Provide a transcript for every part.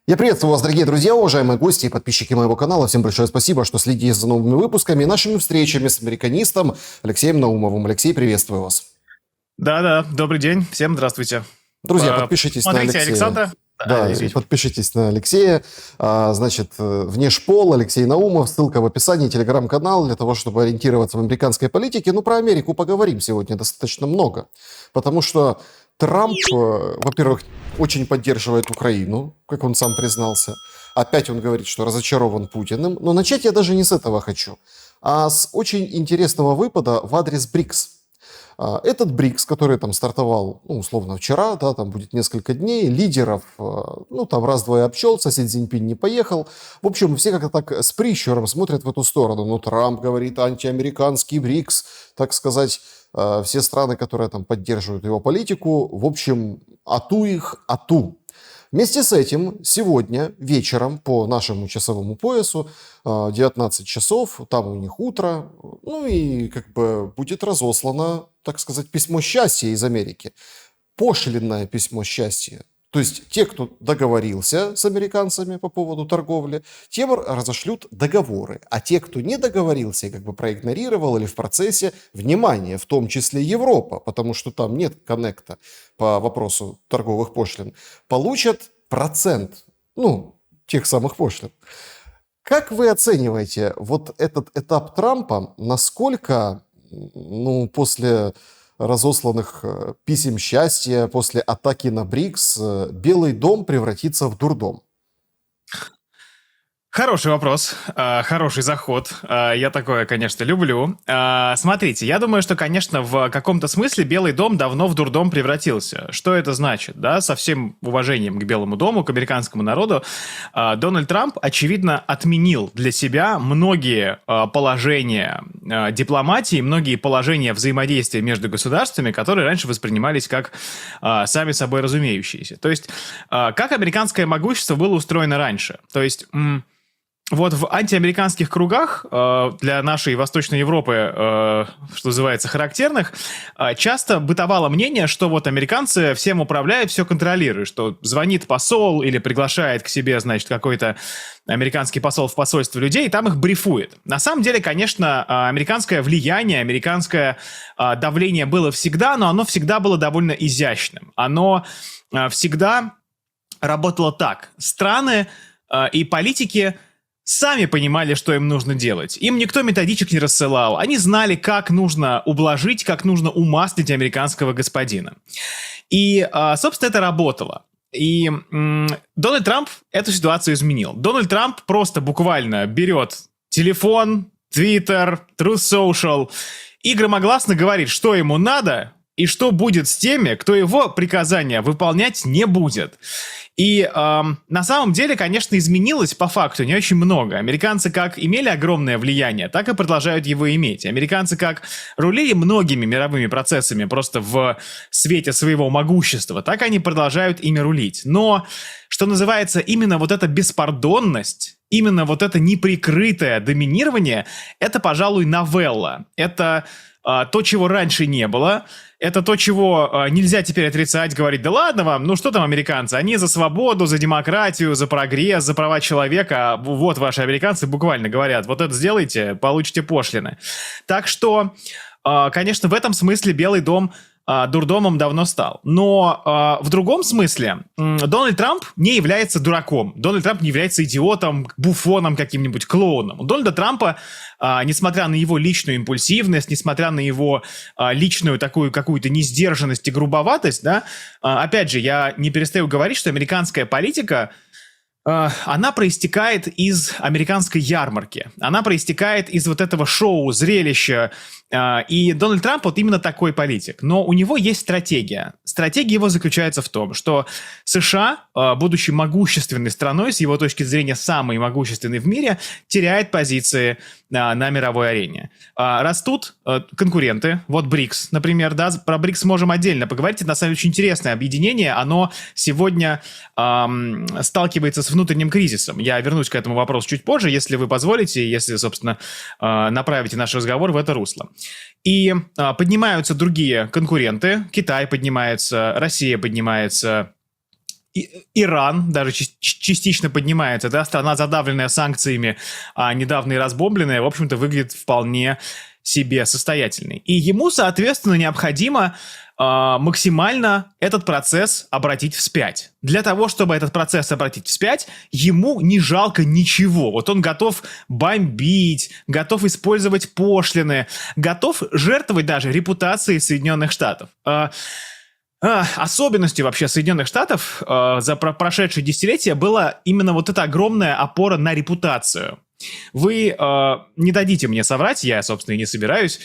Я приветствую вас, дорогие друзья, уважаемые гости и подписчики моего канала. Всем большое спасибо, что следите за новыми выпусками и нашими встречами с американистом Алексеем Наумовым. Алексей, приветствую вас. Да-да, добрый день, всем здравствуйте. Друзья, подпишитесь на Смотрите Алексея. Александра. Да, подпишитесь на Алексея. Значит, вне шпол, Алексей Наумов, ссылка в описании, телеграм-канал, для того, чтобы ориентироваться в американской политике. Ну, про Америку поговорим сегодня достаточно много, потому что Трамп, во-первых, очень поддерживает Украину, как он сам признался. Опять он говорит, что разочарован Путиным. Но начать я даже не с этого хочу, а с очень интересного выпада в адрес БРИКС. Этот БРИКС, который там стартовал, ну, условно, вчера, да, там будет несколько дней, лидеров, ну, там раз-два и обчелся, Си Цзиньпинь не поехал. В общем, все как-то так с прищуром смотрят в эту сторону. Ну, Трамп говорит антиамериканский БРИКС, так сказать, все страны, которые там поддерживают его политику, в общем, ату их, ату. Вместе с этим сегодня вечером по нашему часовому поясу 19 часов, там у них утро, ну и как бы будет разослано, так сказать, письмо счастья из Америки. Пошлинное письмо счастья. То есть те, кто договорился с американцами по поводу торговли, тем разошлют договоры. А те, кто не договорился и как бы проигнорировал или в процессе, внимание, в том числе Европа, потому что там нет коннекта по вопросу торговых пошлин, получат процент, ну, тех самых пошлин. Как вы оцениваете вот этот этап Трампа, насколько, ну, после разосланных писем счастья, после атаки на БРИКС, Белый дом превратится в дурдом? Хороший вопрос, хороший заход. Я такое, конечно, люблю. Смотрите, я думаю, что, конечно, в каком-то смысле Белый дом давно в дурдом превратился. Что это значит? Да, со всем уважением к Белому дому, к американскому народу, Дональд Трамп, очевидно, отменил для себя многие положения дипломатии, многие положения взаимодействия между государствами, которые раньше воспринимались как сами собой разумеющиеся. То есть, как американское могущество было устроено раньше? То есть... Вот в антиамериканских кругах для нашей Восточной Европы, что называется, характерных, часто бытовало мнение, что вот американцы всем управляют, все контролируют, что звонит посол или приглашает к себе, значит, какой-то американский посол в посольство людей, и там их брифует. На самом деле, конечно, американское влияние, американское давление было всегда, но оно всегда было довольно изящным. Оно всегда работало так. Страны и политики сами понимали, что им нужно делать. Им никто методичек не рассылал. Они знали, как нужно ублажить, как нужно умаслить американского господина. И, собственно, это работало. И Дональд Трамп эту ситуацию изменил. Дональд Трамп просто буквально берет телефон, Twitter, Truth Social и громогласно говорит, что ему надо и что будет с теми, кто его приказания выполнять не будет. И на самом деле, конечно, изменилось по факту не очень много. Американцы как имели огромное влияние, так и продолжают его иметь. Американцы как рулили многими мировыми процессами просто в свете своего могущества, так они продолжают ими рулить. Но, что называется, именно вот эта беспардонность, именно вот это неприкрытое доминирование, это, пожалуй, новелла. Это то, чего раньше не было. Это то, чего нельзя теперь отрицать, говорить, да ладно вам, ну что там американцы, они за свободу, за демократию, за прогресс, за права человека, вот ваши американцы буквально говорят, вот это сделайте, получите пошлины. Так что, конечно, в этом смысле Белый дом дурдомом давно стал. Но в другом смысле Дональд Трамп не является дураком. Дональд Трамп не является идиотом, буфоном каким-нибудь, клоуном. У Дональда Трампа, несмотря на его личную импульсивность, несмотря на его личную такую какую-то несдержанность и грубоватость, да, опять же, я не перестаю говорить, что американская политика, она проистекает из американской ярмарки. Она проистекает из вот этого шоу, зрелища. И Дональд Трамп вот именно такой политик. Но у него есть стратегия. Стратегия его заключается в том, что США, будучи могущественной страной, с его точки зрения самой могущественной в мире, теряет позиции на мировой арене. Растут конкуренты. Вот БРИКС, например, да, про БРИКС можем отдельно поговорить. Это, на самом деле, очень интересное объединение. Оно сегодня сталкивается с внутренним кризисом. Я вернусь к этому вопросу чуть позже, если вы позволите, если, собственно, направите наш разговор в это русло. И поднимаются другие конкуренты. Китай поднимается, Россия поднимается, Иран даже частично поднимается, да, страна, задавленная санкциями, а недавно и разбомбленная, в общем-то, выглядит вполне себе состоятельной. И ему, соответственно, необходимо максимально этот процесс обратить вспять. Для того, чтобы этот процесс обратить вспять, ему не жалко ничего. Вот он готов бомбить, готов использовать пошлины, готов жертвовать даже репутацией Соединенных Штатов. Особенностью вообще Соединенных Штатов за прошедшие десятилетия была именно вот эта огромная опора на репутацию. Вы не дадите мне соврать, я, собственно, и не собираюсь,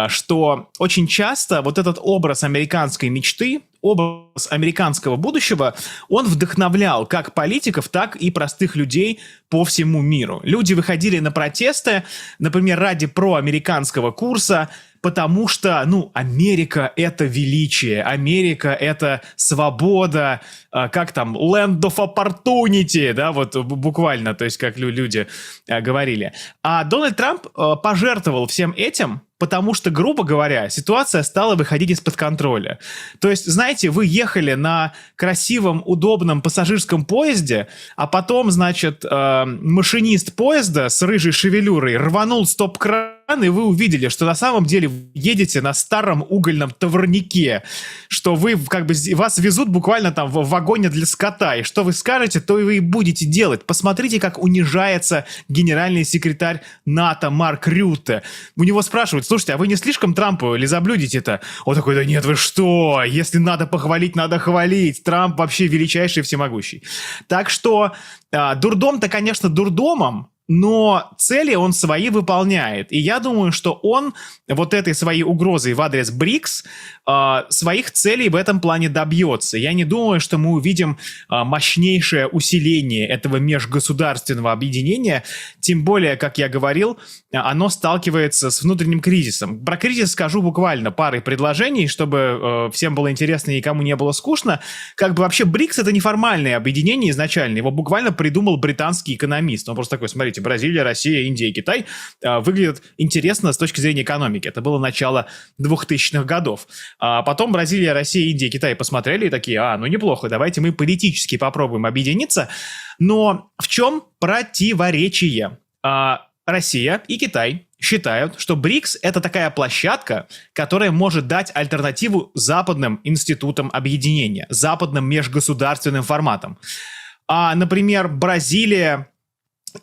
что очень часто вот этот образ американской мечты, образ американского будущего, он вдохновлял как политиков, так и простых людей по всему миру. Люди выходили на протесты, например, ради проамериканского курса, потому что, Америка — это величие, Америка — это свобода, как там, land of opportunity, да, вот буквально, то есть как люди говорили. А Дональд Трамп пожертвовал всем этим, потому что, грубо говоря, ситуация стала выходить из-под контроля. То есть, знаете, вы ехали на красивом, удобном пассажирском поезде, а потом, значит, машинист поезда с рыжей шевелюрой рванул стоп-кран, и вы увидели, что на самом деле вы едете на старом угольном товарнике, что вы вас везут буквально там в вагоне для скота, и что вы скажете, то и вы и будете делать. Посмотрите, как унижается генеральный секретарь НАТО Марк Рютте. У него спрашивают: слушайте, а вы не слишком Трампу лизоблюдите-то? Он такой: да нет, вы что, если надо похвалить, надо хвалить. Трамп вообще величайший и всемогущий. Так что дурдом-то, конечно, дурдомом, но цели он свои выполняет. И я думаю, что он вот этой своей угрозой в адрес БРИКС своих целей в этом плане добьется. Я не думаю, что мы увидим мощнейшее усиление этого межгосударственного объединения, тем более, как я говорил, оно сталкивается с внутренним кризисом. Про кризис скажу буквально парой предложений, чтобы всем было интересно и никому не было скучно. Как бы вообще БРИКС — это неформальное объединение изначально, его буквально придумал британский экономист. Он просто такой: смотрите, Бразилия, Россия, Индия и Китай выглядят интересно с точки зрения экономики. Это было начало 2000-х годов. А потом Бразилия, Россия, Индия и Китай посмотрели и такие: неплохо, давайте мы политически попробуем объединиться. Но в чем противоречие? Россия и Китай считают, что БРИКС — это такая площадка, которая может дать альтернативу западным институтам объединения, западным межгосударственным форматам. Например, Бразилия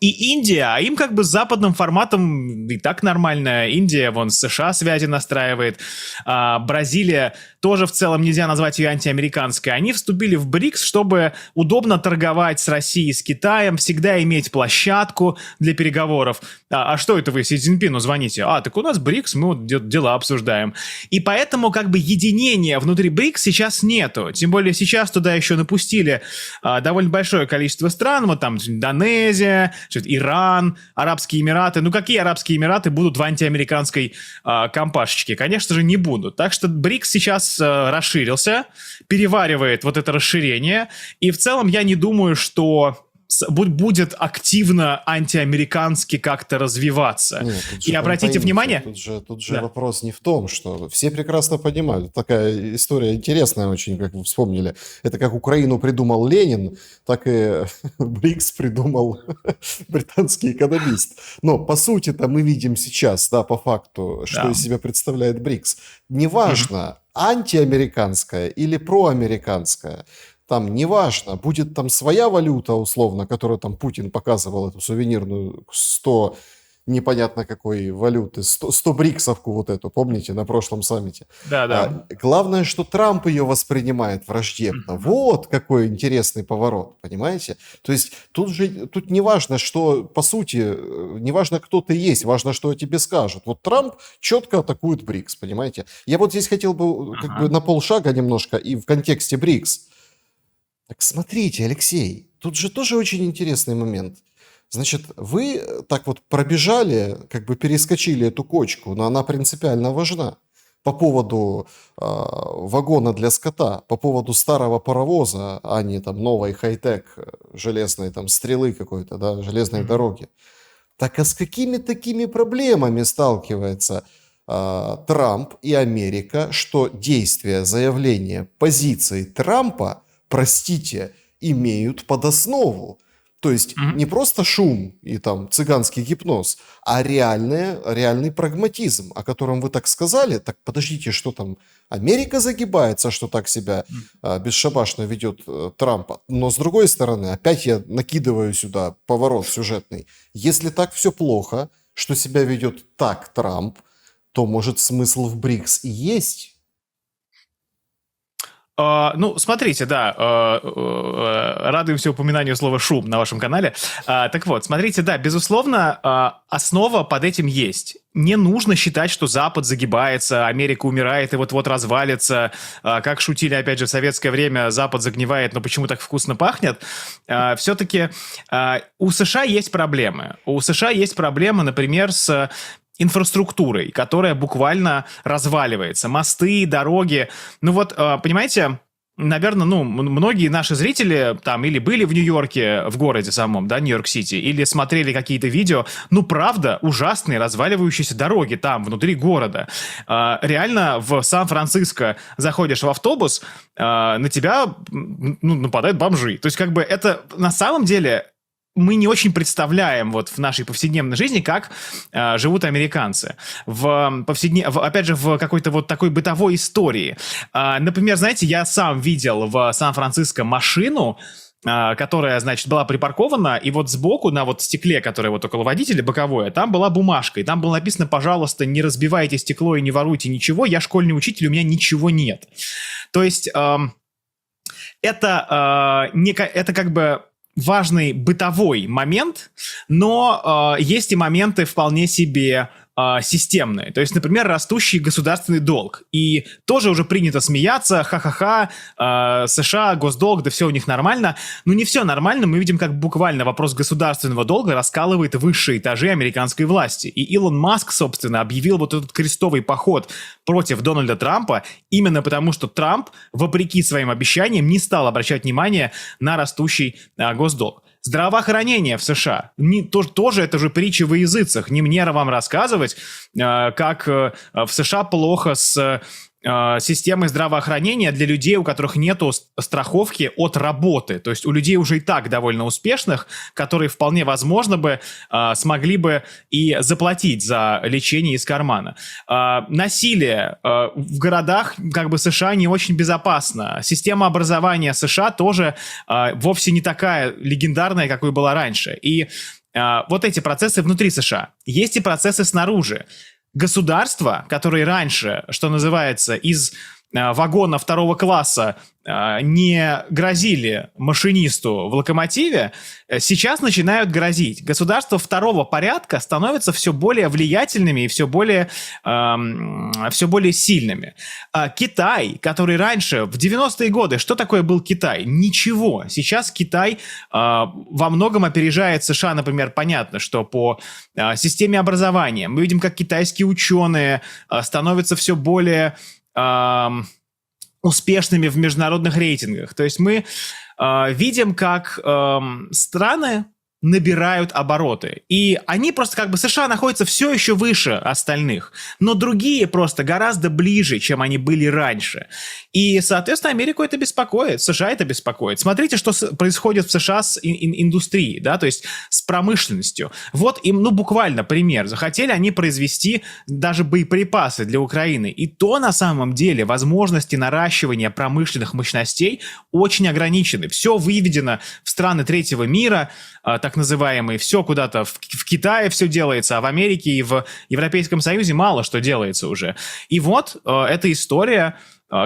и Индия, им как бы с западным форматом и так нормально. Индия, вон, с США связи настраивает. Бразилия тоже в целом нельзя назвать ее антиамериканской. Они вступили в БРИКС, чтобы удобно торговать с Россией, с Китаем, всегда иметь площадку для переговоров. А что это вы Си Цзиньпину звоните? Так у нас БРИКС, мы вот дела обсуждаем. И поэтому как бы единения внутри БРИКС сейчас нету. Тем более сейчас туда еще напустили довольно большое количество стран. Вот там Индонезия, Иран, Арабские Эмираты. Какие Арабские Эмираты будут в антиамериканской компашечке? Конечно же, не будут. Так что БРИКС сейчас расширился, переваривает вот это расширение. И в целом я не думаю, что будет активно антиамерикански как-то развиваться. Нет, и обратите внимание... Тут же вопрос не в том, что все прекрасно понимают. Такая история интересная очень, как вы вспомнили. Это как Украину придумал Ленин, так и БРИКС придумал британский экономист. Но по сути-то мы видим сейчас, да, по факту, что из себя представляет БРИКС. Неважно, антиамериканская или проамериканская. Там неважно, будет там своя валюта, условно, которую там Путин показывал, эту сувенирную 100 непонятно какой валюты, 100 бриксовку вот эту, помните, на прошлом саммите. Да. Главное, что Трамп ее воспринимает враждебно. Вот какой интересный поворот, понимаете? То есть тут не важно, что, по сути, не важно, кто ты есть, важно, что о тебе скажут. Вот Трамп четко атакует БРИКС, понимаете? Я вот здесь хотел бы как бы на полшага немножко и в контексте БРИКС. Так смотрите, Алексей, тут же тоже очень интересный момент. Значит, вы так вот пробежали, как бы перескочили эту кочку, но она принципиально важна. По поводу вагона для скота, по поводу старого паровоза, а не там новой хай-тек, железной там стрелы какой-то, да, железной дороги. Так а с какими такими проблемами сталкивается Трамп и Америка, что действия, заявления, позиции Трампа, простите, имеют под основу. То есть не просто шум и там цыганский гипноз, а реальный прагматизм, о котором вы так сказали. Так подождите, что там Америка загибается, что так себя бесшабашно ведет Трамп. Но с другой стороны, опять я накидываю сюда поворот сюжетный. Если так все плохо, что себя ведет так Трамп, то, может, смысл в БРИКС и есть? Ну, смотрите, да, радуемся упоминанию слова «шум» на вашем канале. Так вот, смотрите, да, безусловно, основа под этим есть. Не нужно считать, что Запад загибается, Америка умирает и вот-вот развалится. Как шутили, опять же, в советское время, Запад загнивает, но почему так вкусно пахнет? Все-таки у США есть проблемы. У США есть проблемы, например, с инфраструктурой, которая буквально разваливается. Мосты, дороги. Ну вот, понимаете, наверное, многие наши зрители там или были в Нью-Йорке, в городе самом, да, Нью-Йорк-Сити, или смотрели какие-то видео, правда, ужасные разваливающиеся дороги там, внутри города. Реально в Сан-Франциско заходишь в автобус, на тебя, нападают бомжи. То есть, как бы, это на самом деле... Мы не очень представляем вот в нашей повседневной жизни, как живут американцы. Опять же, в какой-то вот такой бытовой истории. Например, знаете, я сам видел в Сан-Франциско машину, которая, значит, была припаркована, и вот сбоку на вот стекле, которое вот около водителя, боковое, там была бумажка, и там было написано: пожалуйста, не разбивайте стекло и не воруйте ничего, я школьный учитель, у меня ничего нет. То есть это как бы важный бытовой момент, но есть и моменты вполне себе системные. То есть, например, растущий государственный долг. И тоже уже принято смеяться, ха-ха-ха, США, госдолг, да все у них нормально. Но не все нормально. Мы видим, как буквально вопрос государственного долга раскалывает высшие этажи американской власти. И Илон Маск, собственно, объявил вот этот крестовый поход против Дональда Трампа именно потому, что Трамп, вопреки своим обещаниям, не стал обращать внимание на растущий госдолг. Здравоохранение в США. Тоже это же притча во языцах. Не мне вам рассказывать, как в США плохо с системой здравоохранения для людей, у которых нету страховки от работы. То есть у людей уже и так довольно успешных, которые вполне возможно бы смогли бы и заплатить за лечение из кармана. Насилие в городах как бы США не очень безопасно. Система образования США тоже вовсе не такая легендарная, какой была раньше. И вот эти процессы внутри США. Есть и процессы снаружи. Государства, которые раньше, что называется, из вагона второго класса не грозили машинисту в локомотиве, сейчас начинают грозить. Государства второго порядка становятся все более влиятельными и все более сильными. Китай, который раньше, в 90-е годы, что такое был Китай? Ничего. Сейчас Китай во многом опережает США, например, понятно, что по системе образования. Мы видим, как китайские ученые становятся все более успешными в международных рейтингах. То есть мы видим, как страны набирают обороты. И они просто как бы, США находятся все еще выше остальных, но другие просто гораздо ближе, чем они были раньше. И, соответственно, Америку это беспокоит, США это беспокоит. Смотрите, что происходит в США с индустрией, да, то есть с промышленностью. Вот им, буквально пример. Захотели они произвести даже боеприпасы для Украины. И то, на самом деле, возможности наращивания промышленных мощностей очень ограничены. Все выведено в страны третьего мира, так называемые, все куда-то в Китае все делается, а в Америке и в Европейском Союзе мало что делается уже. И вот эта история,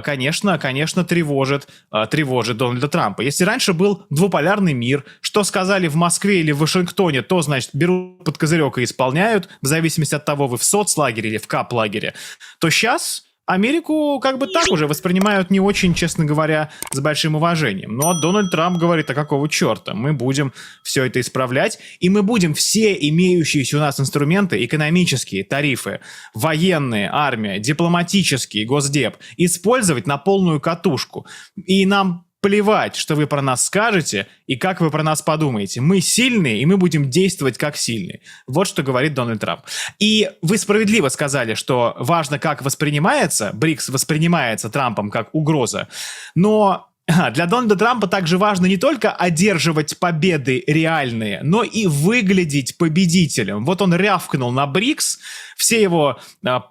конечно, тревожит Дональда Трампа. Если раньше был двуполярный мир, что сказали в Москве или в Вашингтоне, то, значит, берут под козырек и исполняют, в зависимости от того, вы в соцлагере или в кап-лагере, то сейчас Америку как бы так уже воспринимают не очень, честно говоря, с большим уважением. Но Дональд Трамп говорит: а какого черта? Мы будем все это исправлять, и мы будем все имеющиеся у нас инструменты, экономические, тарифы, военные, армия, дипломатические, госдеп, использовать на полную катушку. И нам плевать, что вы про нас скажете и как вы про нас подумаете. Мы сильные, и мы будем действовать как сильные. Вот что говорит Дональд Трамп. И вы справедливо сказали, что важно, как воспринимается, БРИКС воспринимается Трампом как угроза. Но Для Дональда Трампа также важно не только одерживать победы реальные, но и выглядеть победителем. Вот он рявкнул на БРИКС, все его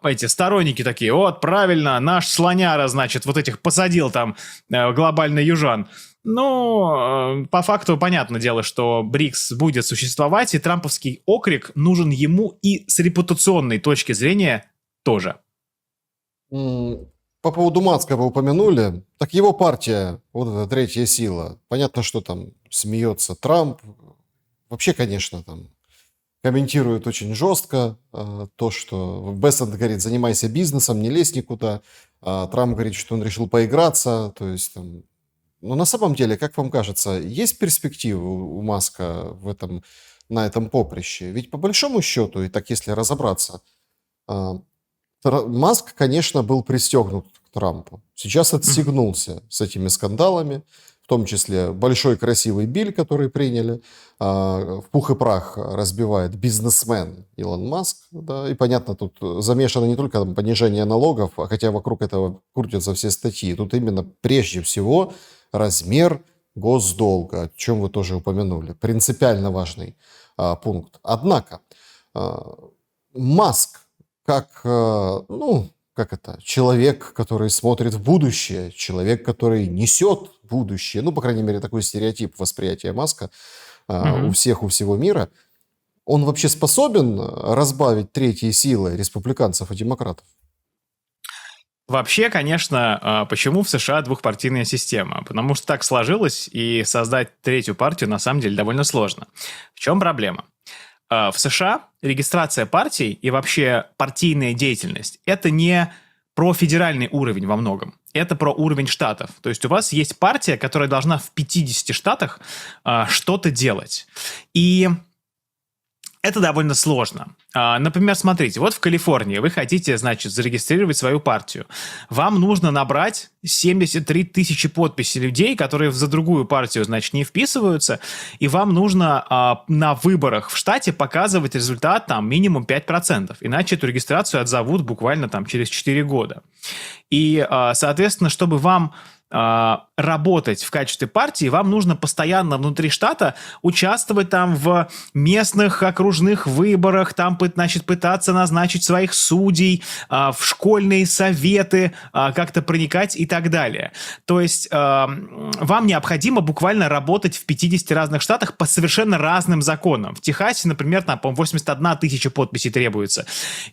эти сторонники такие: вот, правильно, наш слоняра, значит, вот этих посадил там глобальный южан. Ну, по факту понятное дело, что БРИКС будет существовать, и трамповский окрик нужен ему и с репутационной точки зрения тоже. По поводу Маска вы упомянули. Так его партия, вот эта третья сила. Понятно, что там смеется Трамп. Вообще, конечно, там комментирует очень жестко то, что Бессент говорит: занимайся бизнесом, не лезь никуда. Трамп говорит, что он решил поиграться. То есть там... Но на самом деле, как вам кажется, есть перспективы у Маска на этом поприще? Ведь по большому счету, и так если разобраться, Маск, конечно, был пристегнут к Трампу. Сейчас отстегнулся с этими скандалами, в том числе большой красивый биль, который приняли. В пух и прах разбивает бизнесмен Илон Маск. Да, и, понятно, тут замешано не только понижение налогов, хотя вокруг этого крутятся все статьи. Тут именно прежде всего размер госдолга, о чем вы тоже упомянули. Принципиально важный пункт. Однако Маск, как человек, который смотрит в будущее, человек, который несет будущее, по крайней мере, такой стереотип восприятия Маска у всего мира, он вообще способен разбавить третьи силы республиканцев и демократов? Вообще, конечно, почему в США двухпартийная система? Потому что так сложилось, и создать третью партию на самом деле довольно сложно. В чем проблема? В США регистрация партий и вообще партийная деятельность – это не про федеральный уровень во многом. Это про уровень штатов. То есть у вас есть партия, которая должна в 50 штатах что-то делать. И это довольно сложно. Например, смотрите, вот в Калифорнии вы хотите, значит, зарегистрировать свою партию. Вам нужно набрать 73 тысячи подписей людей, которые за другую партию, значит, не вписываются, и вам нужно на выборах в штате показывать результат там минимум 5%, иначе эту регистрацию отзовут буквально там через 4 года. И, соответственно, чтобы вам работать в качестве партии, вам нужно постоянно внутри штата участвовать там в местных окружных выборах, там, значит, пытаться назначить своих судей, в школьные советы, как-то проникать и так далее. То есть вам необходимо буквально работать в 50 разных штатах по совершенно разным законам. В Техасе, например, там, по-моему, 81 тысяча подписей требуется.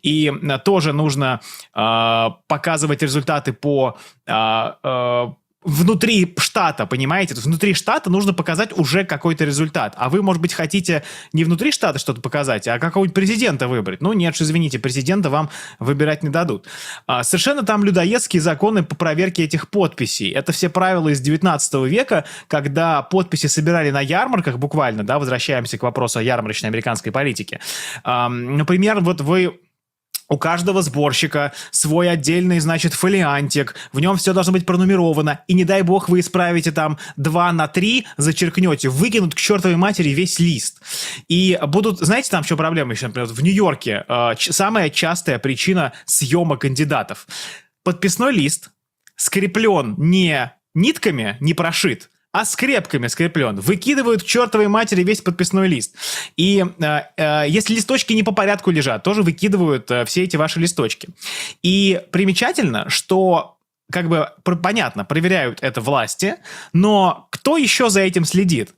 И тоже нужно показывать результаты по внутри штата, понимаете? То есть внутри штата нужно показать уже какой-то результат. А вы, может быть, хотите не внутри штата что-то показать, а какого-нибудь президента выбрать. Ну, нет, извините, президента вам выбирать не дадут. Совершенно там людоедские законы по проверке этих подписей. Это все правила из 19 века, когда подписи собирали на ярмарках, буквально, да, возвращаемся к вопросу о ярмарочной американской политике. Например, вот вы... У каждого сборщика свой отдельный, значит, фолиантик, в нем все должно быть пронумеровано, и не дай бог вы исправите там 2 на 3, зачеркнете, выкинут к чертовой матери весь лист. И будут, знаете, там в чем проблема еще, например, в Нью-Йорке самая частая причина съема кандидатов. Подписной лист скреплен не нитками, не прошит, а скрепками скреплен. Выкидывают к чертовой матери весь подписной лист. И если листочки не по порядку лежат, тоже выкидывают все эти ваши листочки. И примечательно, что, как бы, понятно, проверяют это власти, но кто еще за этим следит?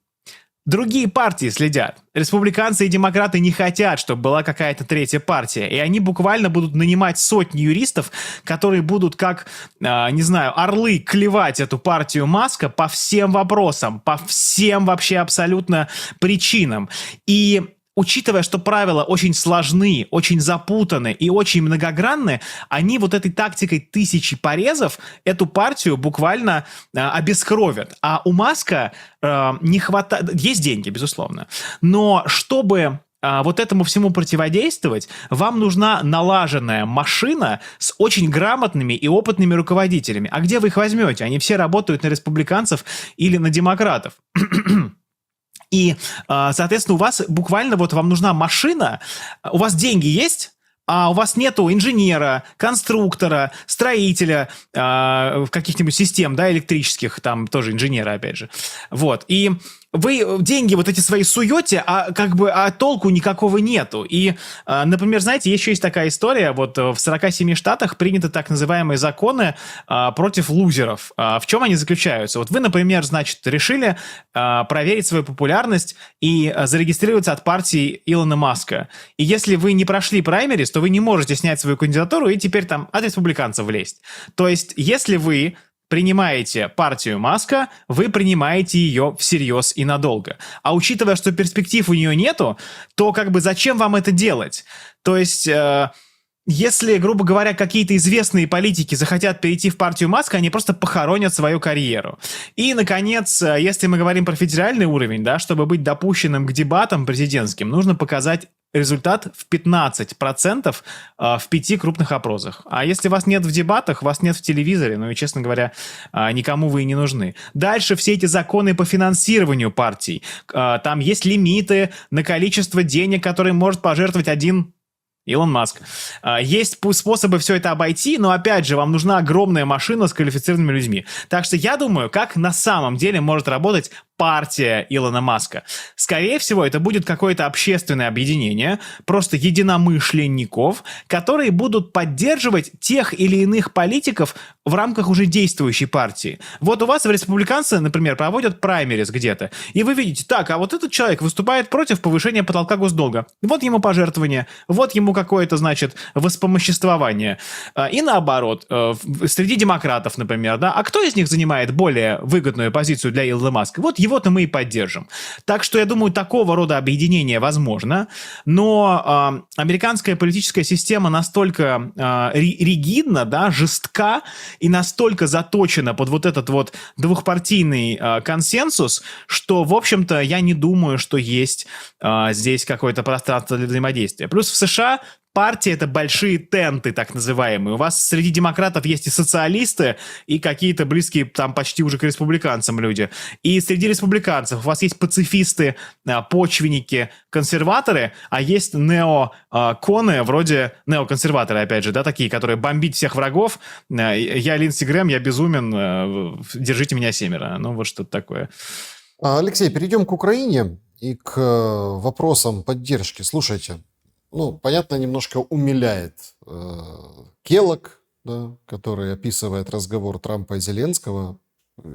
Другие партии следят. Республиканцы и демократы не хотят, чтобы была какая-то третья партия. И они буквально будут нанимать сотни юристов, которые будут как, не знаю, орлы клевать эту партию Маска по всем вопросам, по всем вообще абсолютно причинам. И учитывая, что правила очень сложны, очень запутаны и очень многогранны, они вот этой тактикой 1000 порезов эту партию буквально обескровят. А у Маска не хватает... Есть деньги, безусловно. Но чтобы вот этому всему противодействовать, вам нужна налаженная машина с очень грамотными и опытными руководителями. А где вы их возьмете? Они все работают на республиканцев или на демократов. И, соответственно, у вас буквально вот вам нужна машина, у вас деньги есть, а у вас нету инженера, конструктора, строителя каких-нибудь систем, да, электрических, там тоже инженера, опять же. Вот, и вы деньги вот эти свои суете, а толку никакого нету. И, например, знаете, еще есть такая история, вот в 47 штатах приняты так называемые законы против лузеров. В чем они заключаются? Вот вы, например, значит, решили проверить свою популярность и зарегистрироваться от партии Илона Маска. И если вы не прошли праймерис, то вы не можете снять свою кандидатуру и теперь там от республиканцев влезть. То есть, если вы принимаете партию Маска, вы принимаете ее всерьез и надолго. А учитывая, что перспектив у нее нету, то как бы зачем вам это делать? То есть, если, грубо говоря, какие-то известные политики захотят перейти в партию Маска, они просто похоронят свою карьеру. И, наконец, если мы говорим про федеральный уровень, да, чтобы быть допущенным к дебатам президентским, нужно показать результат в 15% в 5 крупных опросах. А если вас нет в дебатах, вас нет в телевизоре, ну и, честно говоря, никому вы и не нужны. Дальше все эти законы по финансированию партий. Там есть лимиты на количество денег, которые может пожертвовать один Илон Маск. Есть способы все это обойти, но, опять же, вам нужна огромная машина с квалифицированными людьми. Так что я думаю, как на самом деле может работать партия Илона Маска. Скорее всего, это будет какое-то общественное объединение, просто единомышленников, которые будут поддерживать тех или иных политиков в рамках уже действующей партии. Вот у вас республиканцы, например, проводят праймерис где-то, и вы видите, так, а вот этот человек выступает против повышения потолка госдолга. Вот ему пожертвование, вот ему какое-то, значит, воспомоществование. И наоборот, среди демократов, например, да, а кто из них занимает более выгодную позицию для Илона Маска? Вот его-то мы и поддержим. Так что, я думаю, такого рода объединение возможно, но американская политическая система настолько ригидна, да, жестка и настолько заточена под вот этот вот двухпартийный консенсус, что, в общем-то, я не думаю, что есть здесь какое-то пространство для взаимодействия. Плюс в США партии — это большие тенты, так называемые. У вас среди демократов есть и социалисты, и какие-то близкие там почти уже к республиканцам люди. И среди республиканцев у вас есть пацифисты, почвенники, консерваторы, а есть неоконы, вроде неоконсерваторы, опять же, да, такие, которые бомбить всех врагов. Я Линдси Грэм, я безумен, держите меня семеро. Ну, вот что-то такое. Алексей, перейдем к Украине и к вопросам поддержки. Слушайте, ну, понятно, немножко умиляет Келлог, да, который описывает разговор Трампа и Зеленского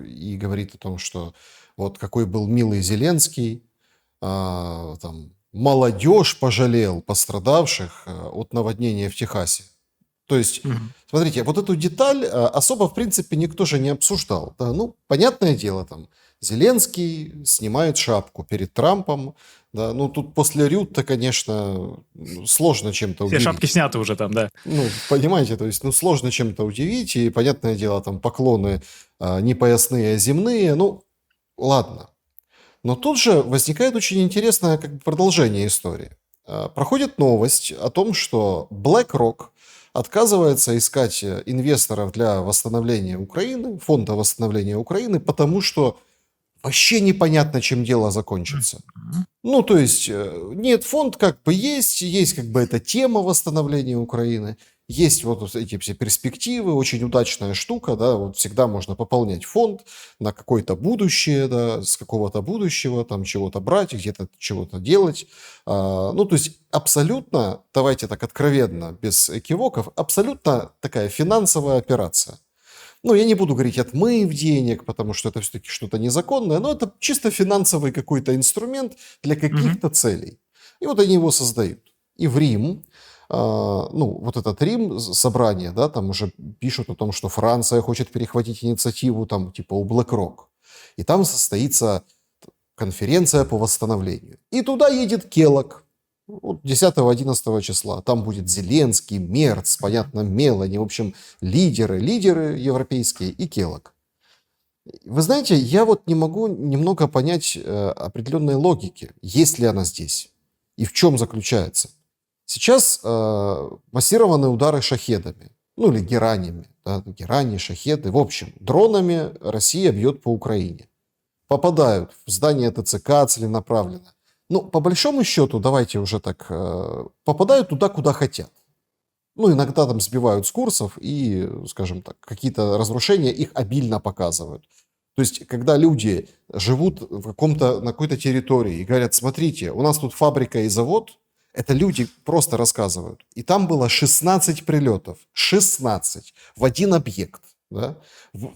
и говорит о том, что вот какой был милый Зеленский, там, молодежь пожалел пострадавших от наводнения в Техасе. То есть, смотрите, вот эту деталь особо, в принципе, никто же не обсуждал. Да? Ну, понятное дело, там, Зеленский снимает шапку перед Трампом. Да? Ну, тут после Рютта, конечно, сложно чем-то удивить. Все шапки сняты уже там, да. Ну, понимаете, то есть, ну, сложно чем-то удивить. И, понятное дело, там, поклоны не поясные, а земные. Ну, ладно. Но тут же возникает очень интересное как бы продолжение истории. Проходит новость о том, что BlackRock отказывается искать инвесторов для восстановления Украины, фонда восстановления Украины, потому что вообще непонятно, чем дело закончится. Ну, то есть, нет, фонд как бы есть как бы эта тема восстановления Украины, есть вот эти все перспективы, очень удачная штука, да, вот всегда можно пополнять фонд на какое-то будущее, да, с какого-то будущего, там чего-то брать, где-то чего-то делать. Ну, то есть, абсолютно, давайте так откровенно, без экивоков, абсолютно такая финансовая операция. Ну, я не буду говорить отмыв денег, потому что это все-таки что-то незаконное, но это чисто финансовый какой-то инструмент для каких-то целей. И вот они его создают. И в Рим, ну, вот этот Рим, собрание, да, там уже пишут о том, что Франция хочет перехватить инициативу, там, типа у BlackRock. И там состоится конференция по восстановлению. И туда едет Келлог. Вот 10-11 числа. Там будет Зеленский, Мерц, понятно, Мелани, в общем, лидеры европейские и Келлог. Вы знаете, я вот не могу немного понять определенной логики, есть ли она здесь и в чем заключается. Сейчас массированные удары шахедами, ну или геранями, да, герани, шахеды, в общем, дронами Россия бьет по Украине. Попадают в здание ТЦК целенаправленно. Ну, по большому счету, давайте уже так, попадают туда, куда хотят. Ну, иногда там сбивают с курсов и, скажем так, какие-то разрушения их обильно показывают. То есть, когда люди живут на какой-то территории и говорят, смотрите, у нас тут фабрика и завод, это люди просто рассказывают. И там было 16 прилетов, 16 в один объект. Да?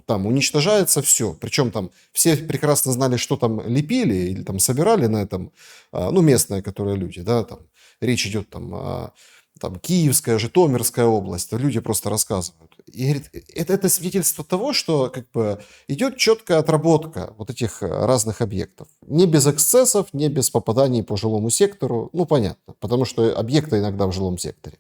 Там уничтожается все. Причем там все прекрасно знали, что там лепили или там собирали на этом, ну, местные, которые люди, да, там речь идет там Киевская, Житомирская область, люди просто рассказывают. И говорит, это свидетельство того, что как бы идет четкая отработка вот этих разных объектов. Не без эксцессов, не без попаданий по жилому сектору, ну понятно, потому что объекты иногда в жилом секторе.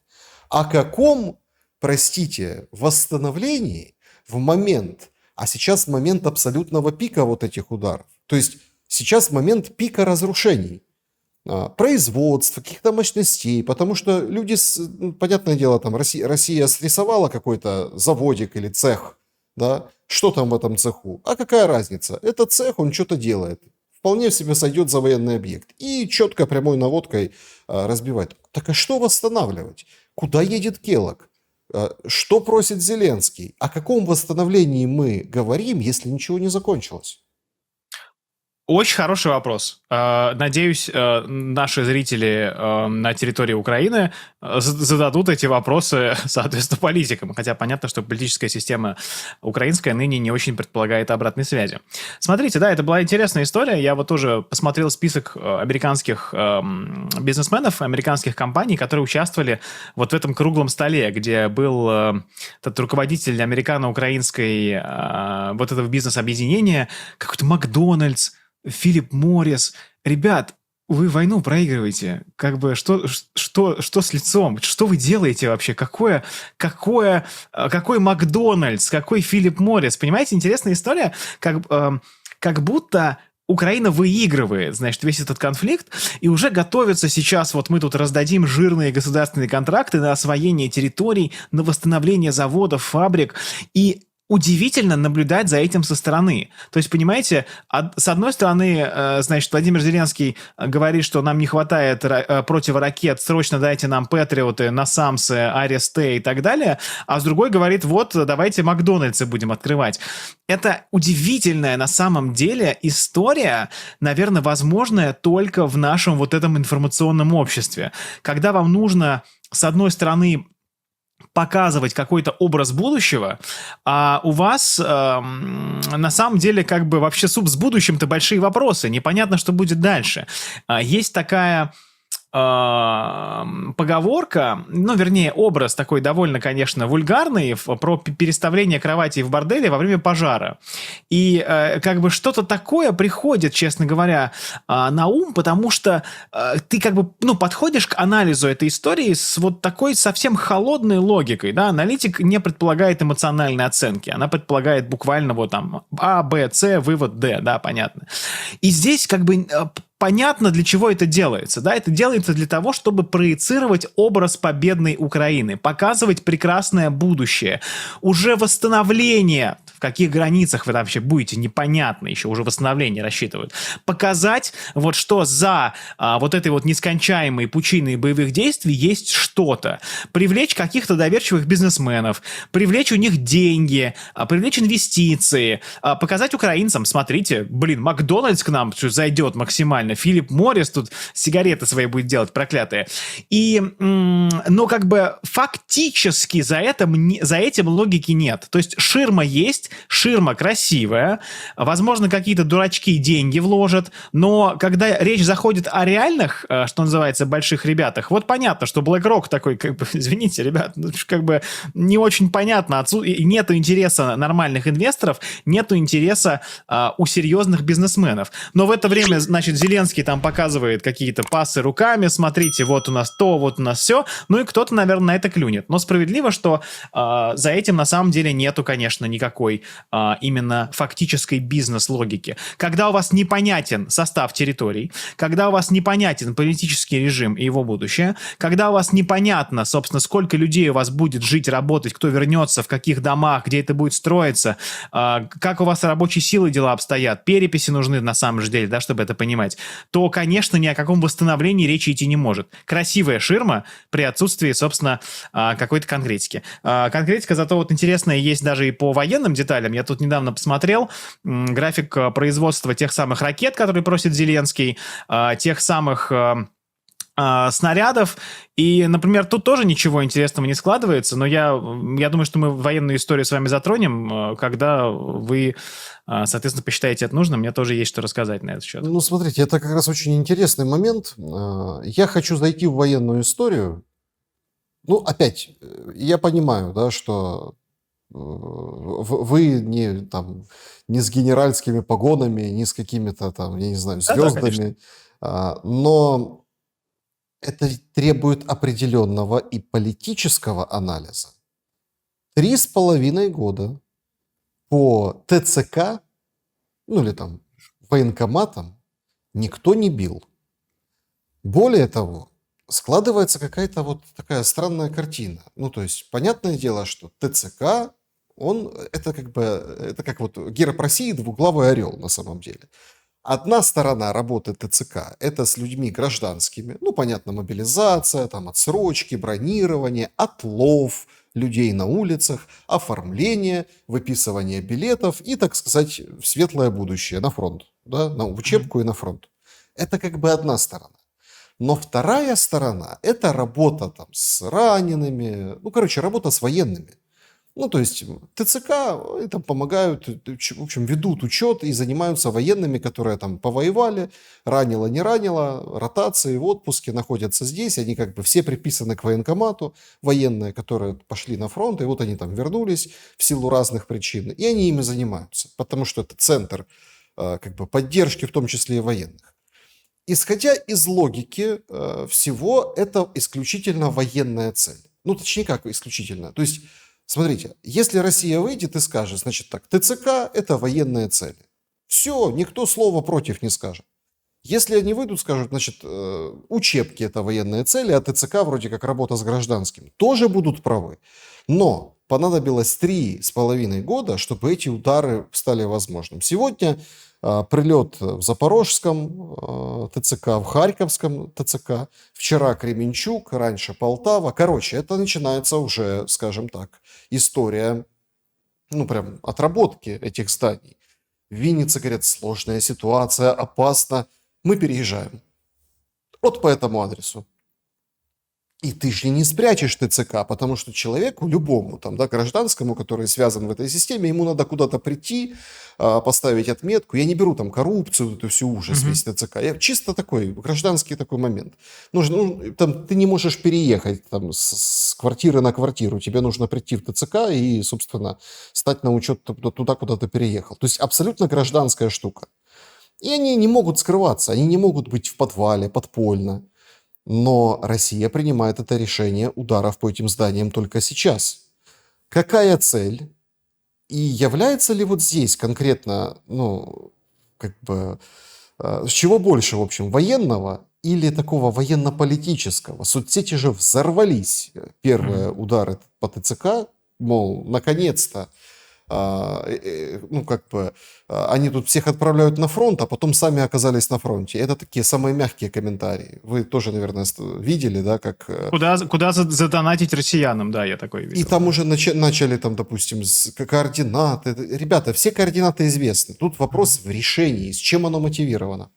О каком, простите, восстановлении в момент, а сейчас момент абсолютного пика вот этих ударов. То есть сейчас момент пика разрушений. Производства, каких-то мощностей, потому что люди, понятное дело, там Россия срисовала какой-то заводик или цех, да, что там в этом цеху, а какая разница, этот цех, он что-то делает, вполне себе сойдет за военный объект, и четко прямой наводкой разбивает. Так а что восстанавливать? Куда едет Келлог? Что просит Зеленский? О каком восстановлении мы говорим, если ничего не закончилось? Очень хороший вопрос. Надеюсь, наши зрители на территории Украины зададут эти вопросы, соответственно, политикам. Хотя понятно, что политическая система украинская ныне не очень предполагает обратной связи. Смотрите, да, это была интересная история. Я вот тоже посмотрел список американских бизнесменов, американских компаний, которые участвовали вот в этом круглом столе, где был этот руководитель американо-украинской вот этого бизнес-объединения, какой-то Макдональдс, Филипп Моррис. Ребят, вы войну проигрываете. Как бы что с лицом? Что вы делаете вообще? Какой Макдональдс? Какой Филипп Моррис? Понимаете, интересная история. Как будто Украина выигрывает, значит, весь этот конфликт, и уже готовится сейчас, вот мы тут раздадим жирные государственные контракты на освоение территорий, на восстановление заводов, фабрик, и удивительно наблюдать за этим со стороны. То есть, понимаете, с одной стороны, значит, Владимир Зеленский говорит, что нам не хватает противоракет, срочно дайте нам Патриоты, Насамсы, Аресте и так далее, а с другой говорит, вот, давайте Макдональдсы будем открывать. Это удивительная на самом деле история, наверное, возможная только в нашем вот этом информационном обществе. Когда вам нужно, с одной стороны, показывать какой-то образ будущего, а у вас на самом деле как бы вообще суп с будущим-то большие вопросы. Непонятно, что будет дальше. Есть такая поговорка, ну, вернее, образ такой довольно, конечно, вульгарный про переставление кроватей в борделе во время пожара. И как бы что-то такое приходит, честно говоря, на ум, потому что ты как бы, ну, подходишь к анализу этой истории с вот такой совсем холодной логикой, да, аналитик не предполагает эмоциональной оценки, она предполагает буквально вот там А, Б, С, вывод Д, да, понятно. И здесь как бы понятно, для чего это делается. Да? Это делается для того, чтобы проецировать образ победной Украины, показывать прекрасное будущее. Уже восстановление, в каких границах вы там вообще будете, непонятно, еще уже восстановление рассчитывают. Показать, вот что за вот этой вот нескончаемой пучиной боевых действий есть что-то. Привлечь каких-то доверчивых бизнесменов, привлечь у них деньги, привлечь инвестиции, показать украинцам, смотрите, блин, Макдональдс к нам зайдет максимально, Филипп Моррис тут сигареты свои будет делать, проклятые. И, но как бы фактически за этим логики нет. То есть ширма есть, ширма красивая, возможно, какие-то дурачки деньги вложат, но когда речь заходит о реальных, что называется, больших ребятах, вот понятно, что BlackRock такой, как бы, извините, ребят, как бы не очень понятно, нету интереса нормальных инвесторов, нету интереса у серьезных бизнесменов. Но в это время, значит, Зеленский там показывает какие-то пасы руками, смотрите, вот у нас то, вот у нас все, ну и кто-то, наверное, на это клюнет. Но справедливо, что за этим на самом деле нету, конечно, никакой такой именно фактической бизнес-логики. Когда у вас непонятен состав территорий, когда у вас непонятен политический режим и его будущее, когда у вас непонятно, собственно, сколько людей у вас будет жить, работать, кто вернется, в каких домах, где это будет строиться, как у вас рабочей силы дела обстоят, переписи нужны на самом же деле, да, чтобы это понимать, то, конечно, ни о каком восстановлении речи идти не может. Красивая ширма при отсутствии, собственно, какой-то конкретики. Конкретика зато вот интересная есть даже и по военным деталям. Я тут недавно посмотрел график производства тех самых ракет, которые просит Зеленский, тех самых снарядов. И, например, тут тоже ничего интересного не складывается, но я думаю, что мы военную историю с вами затронем, когда вы, соответственно, посчитаете это нужным. Мне тоже есть что рассказать на этот счет. Ну, смотрите, это как раз очень интересный момент. Я хочу зайти в военную историю. Ну, опять, я понимаю, да, что вы не с генеральскими погонами, не с какими-то там, я не знаю, звездами, но это требует определенного и политического анализа. 3,5 года по ТЦК, ну или там военкоматам никто не бил. Более того, складывается какая-то вот такая странная картина. Ну, то есть, понятное дело, что ТЦК, это как вот герб России, двуглавый орел на самом деле. Одна сторона работы ТЦК – это с людьми гражданскими, ну, понятно, мобилизация, там, отсрочки, бронирование, отлов людей на улицах, оформление, выписывание билетов и, так сказать, в светлое будущее, на фронт, да, на учебку и на фронт. Это как бы одна сторона. Но вторая сторона – это работа там с ранеными, ну, короче, работа с военными. Ну, то есть ТЦК там помогают, в общем, ведут учет и занимаются военными, которые там повоевали, ранило, не ранило, ротации, в отпуске, находятся здесь, они как бы все приписаны к военкомату, военные, которые пошли на фронт, и вот они там вернулись в силу разных причин, и они ими занимаются, потому что это центр как бы поддержки, в том числе и военных. Исходя из логики всего, это исключительно военная цель. Ну, точнее, как исключительно. То есть, смотрите, если Россия выйдет и скажет, значит так, ТЦК – это военные цели. Все, никто слова против не скажет. Если они выйдут, скажут, значит, учебки – это военные цели, а ТЦК вроде как работа с гражданским. Тоже будут правы. Но понадобилось 3,5 года, чтобы эти удары стали возможным. Сегодня прилет в Запорожском ТЦК, в Харьковском ТЦК, вчера Кременчуг, раньше Полтава. Короче, это начинается уже, скажем так, история, ну, прям отработки этих зданий. В Виннице, говорят, сложная ситуация, опасно. Мы переезжаем. Вот по этому адресу. И ты же не спрячешь ТЦК, потому что человеку, любому, там, да, гражданскому, который связан в этой системе, ему надо куда-то прийти, поставить отметку. Я не беру там коррупцию, эту всю ужас, весь ТЦК. Я чисто такой, гражданский такой момент. Там, ты не можешь переехать там, с квартиры на квартиру. Тебе нужно прийти в ТЦК и, собственно, стать на учет туда, куда ты переехал. То есть абсолютно гражданская штука. И они не могут скрываться, они не могут быть в подвале, подпольно. Но Россия принимает это решение ударов по этим зданиям только сейчас. Какая цель? И является ли вот здесь конкретно, ну, как бы, с чего больше, в общем, военного или такого военно-политического? Соцсети же взорвались. Первые удары по ТЦК, мол, наконец-то, ну, как бы, они тут всех отправляют на фронт, а потом сами оказались на фронте. Это такие самые мягкие комментарии. Вы тоже, наверное, видели, да, как... Куда задонатить россиянам, да, я такой видел. И там уже начали, там, допустим, с координаты. Ребята, все координаты известны. Тут вопрос в решении, с чем оно мотивировано.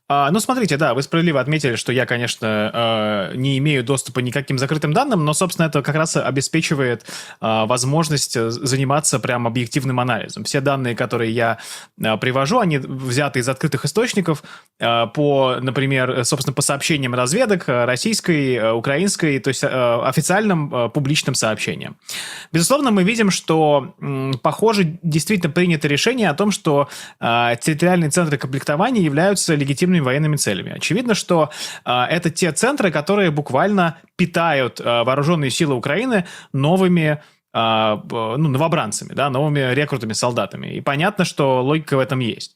Ну, смотрите, да, вы справедливо отметили, что я, конечно, не имею доступа ни к каким закрытым данным, но, собственно, это как раз обеспечивает возможность заниматься прям объективным анализом. Все данные, которые я привожу, они взяты из открытых источников по, например, собственно, по сообщениям разведок российской, украинской, то есть официальным публичным сообщениям. Безусловно, мы видим, что, похоже, действительно принято решение о том, что территориальные центры комплектования являются легитимными военными целями. Очевидно, что это те центры, которые буквально питают вооруженные силы Украины новыми новобранцами, да, новыми рекрутами-солдатами. И понятно, что логика в этом есть.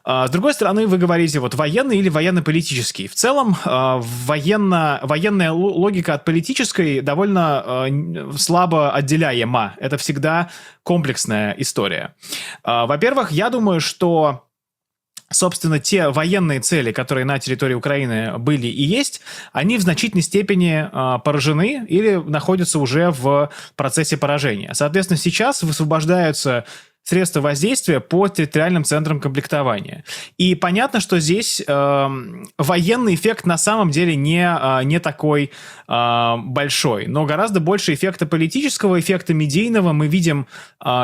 С другой стороны, вы говорите, вот военный или военно-политический. В целом, военная логика от политической довольно слабо отделяема. Это всегда комплексная история. Во-первых, я думаю, что собственно, те военные цели, которые на территории Украины были и есть, они в значительной степени поражены или находятся уже в процессе поражения. Соответственно, сейчас высвобождаются средства воздействия по территориальным центрам комплектования. И понятно, что здесь военный эффект на самом деле не такой большой, но гораздо больше эффекта политического, эффекта медийного. Мы видим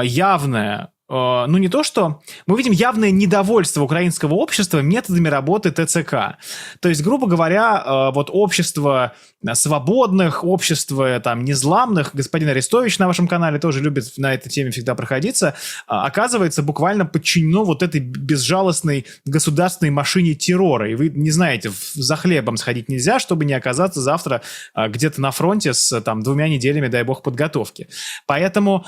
явное, не то что... Мы видим явное недовольство украинского общества методами работы ТЦК. То есть, грубо говоря, вот общество свободных, общество там незламных, господин Арестович на вашем канале тоже любит на этой теме всегда проходиться, оказывается буквально подчинено вот этой безжалостной государственной машине террора. И вы не знаете, за хлебом сходить нельзя, чтобы не оказаться завтра где-то на фронте с 2 неделями, дай бог, подготовки. Поэтому...